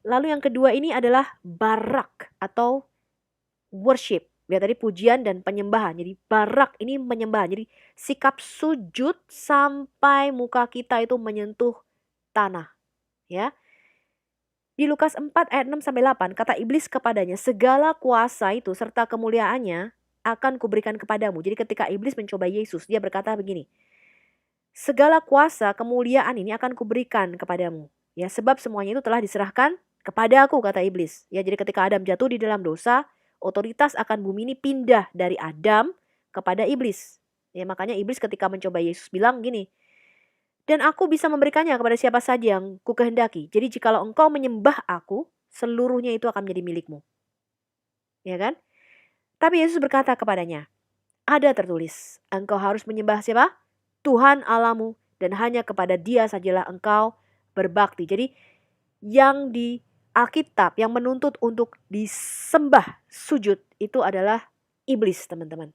Lalu yang kedua ini adalah barak atau worship. Ya, tadi pujian dan penyembahan. Jadi barak ini menyembah. Jadi sikap sujud sampai muka kita itu menyentuh tanah. Ya. Di Lukas 4 ayat 6 sampai 8 kata iblis kepadanya, segala kuasa itu serta kemuliaannya akan kuberikan kepadamu. Jadi ketika iblis mencoba Yesus, dia berkata begini, segala kuasa kemuliaan ini akan kuberikan kepadamu. Ya, sebab semuanya itu telah diserahkan kepada aku, kata iblis. Ya, jadi ketika Adam jatuh di dalam dosa, otoritas akan bumi ini pindah dari Adam kepada iblis. Ya, makanya iblis ketika mencoba Yesus bilang gini, dan aku bisa memberikannya kepada siapa saja yang ku kehendaki. Jadi jikalau engkau menyembah aku, seluruhnya itu akan menjadi milikmu. Ya kan? Tapi Yesus berkata kepadanya, ada tertulis, engkau harus menyembah siapa? Tuhan Allahmu, dan hanya kepada Dia sajalah engkau berbakti. Jadi yang di Alkitab yang menuntut untuk disembah sujud itu adalah iblis, teman-teman.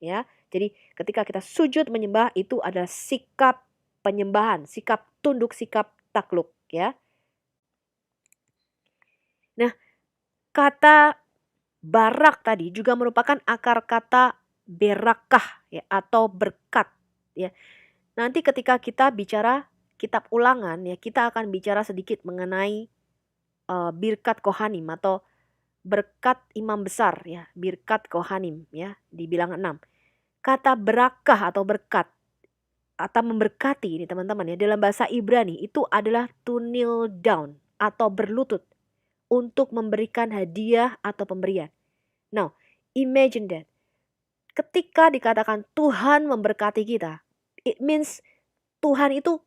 Ya, jadi ketika kita sujud menyembah itu adalah sikap penyembahan, sikap tunduk, sikap takluk, ya. Nah, kata barak tadi juga merupakan akar kata berakah, ya, atau berkat, ya. Nanti ketika kita bicara kitab Ulangan, ya, kita akan bicara sedikit mengenai birkat Kohanim atau berkat imam besar, ya, birkat Kohanim, ya, di Bilangan 6. Kata berakah atau berkat atau memberkati ini, teman-teman, ya, dalam bahasa Ibrani itu adalah to kneel down atau berlutut untuk memberikan hadiah atau pemberian. Now, imagine that. Ketika dikatakan Tuhan memberkati kita, it means Tuhan itu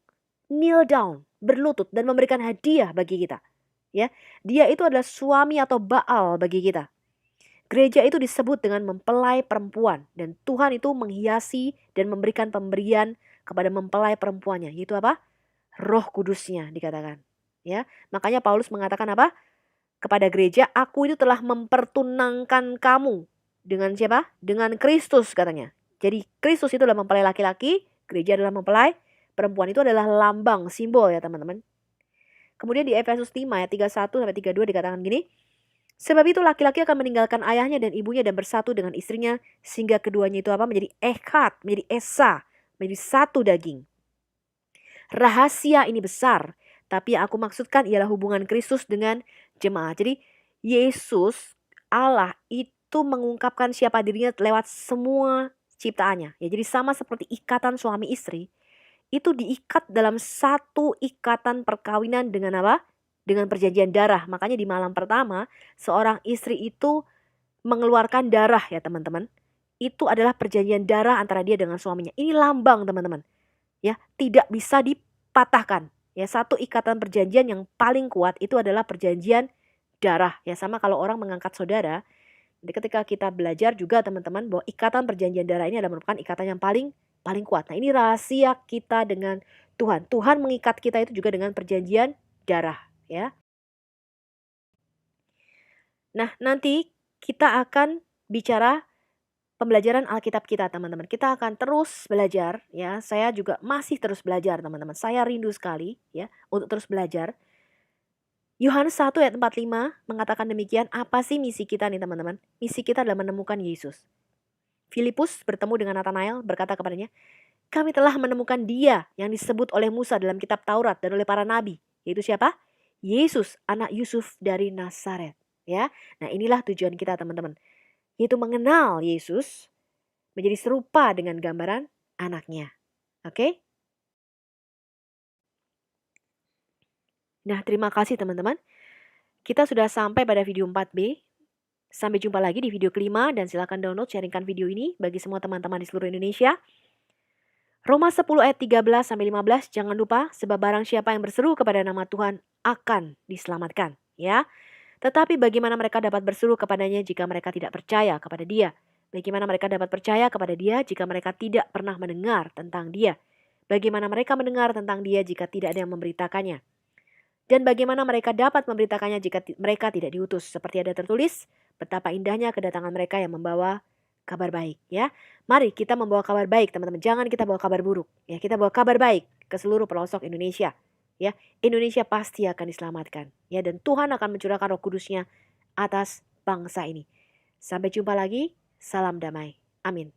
kneel down, berlutut dan memberikan hadiah bagi kita. Ya, Dia itu adalah suami atau Baal bagi kita. Gereja itu disebut dengan mempelai perempuan dan Tuhan itu menghiasi dan memberikan pemberian kepada mempelai perempuannya, yaitu apa? Roh Kudusnya dikatakan. Ya, makanya Paulus mengatakan apa? Kepada gereja, aku itu telah mempertunangkan kamu dengan siapa? Dengan Kristus, katanya. Jadi Kristus itu adalah mempelai laki-laki, gereja adalah mempelai perempuan. Itu adalah lambang, simbol, ya, teman-teman. Kemudian di Efesus 5 ayat 31 sampai 32 dikatakan gini, sebab itu laki-laki akan meninggalkan ayahnya dan ibunya dan bersatu dengan istrinya sehingga keduanya itu apa? Menjadi echad, menjadi esa, menjadi satu daging. Rahasia ini besar, tapi yang aku maksudkan ialah hubungan Kristus dengan jemaat. Jadi Yesus, Allah itu mengungkapkan siapa dirinya lewat semua ciptaannya. Ya, jadi sama seperti ikatan suami istri, itu diikat dalam satu ikatan perkawinan dengan apa? Dengan perjanjian darah. Makanya di malam pertama seorang istri itu mengeluarkan darah, ya, teman-teman. Itu adalah perjanjian darah antara dia dengan suaminya. Ini lambang, teman-teman. Ya, tidak bisa dipatahkan. Ya, satu ikatan perjanjian yang paling kuat itu adalah perjanjian darah. Ya, sama kalau orang mengangkat saudara. Jadi ketika kita belajar juga, teman-teman, bahwa ikatan perjanjian darah ini adalah merupakan ikatan yang paling kuat. Nah, ini rahasia kita dengan Tuhan. Tuhan mengikat kita itu juga dengan perjanjian darah, ya. Nah, nanti kita akan bicara pembelajaran Alkitab kita, teman-teman. Kita akan terus belajar, ya. Saya juga masih terus belajar, teman-teman. Saya rindu sekali, ya, untuk terus belajar. Yohanes 1 ayat 45 mengatakan demikian. Apa sih misi kita nih, teman-teman? Misi kita adalah menemukan Yesus. Filipus bertemu dengan Nathanael, berkata kepadanya, Kami telah menemukan Dia yang disebut oleh Musa dalam kitab Taurat dan oleh para nabi. Yaitu siapa? Yesus, anak Yusuf dari Nazaret. Ya, nah inilah tujuan kita teman-teman. Yaitu mengenal Yesus menjadi serupa dengan gambaran anaknya. Oke? Nah, terima kasih teman-teman. Kita sudah sampai pada video 4B. Sampai jumpa lagi di video kelima dan silakan download sharingkan video ini bagi semua teman-teman di seluruh Indonesia. Roma 10 ayat 13 sampai 15, jangan lupa sebab barang siapa yang berseru kepada nama Tuhan akan diselamatkan, ya. Tetapi bagaimana mereka dapat berseru kepadanya jika mereka tidak percaya kepada Dia? Bagaimana mereka dapat percaya kepada Dia jika mereka tidak pernah mendengar tentang Dia? Bagaimana mereka mendengar tentang Dia jika tidak ada yang memberitakannya? Dan bagaimana mereka dapat memberitakannya jika mereka tidak diutus? Seperti ada tertulis, betapa indahnya kedatangan mereka yang membawa kabar baik, ya. Mari kita membawa kabar baik, teman-teman. Jangan kita bawa kabar buruk, ya. Kita bawa kabar baik ke seluruh pelosok Indonesia, ya. Indonesia pasti akan diselamatkan, ya, dan Tuhan akan mencurahkan Roh Kudus-Nya atas bangsa ini. Sampai jumpa lagi. Salam damai. Amin.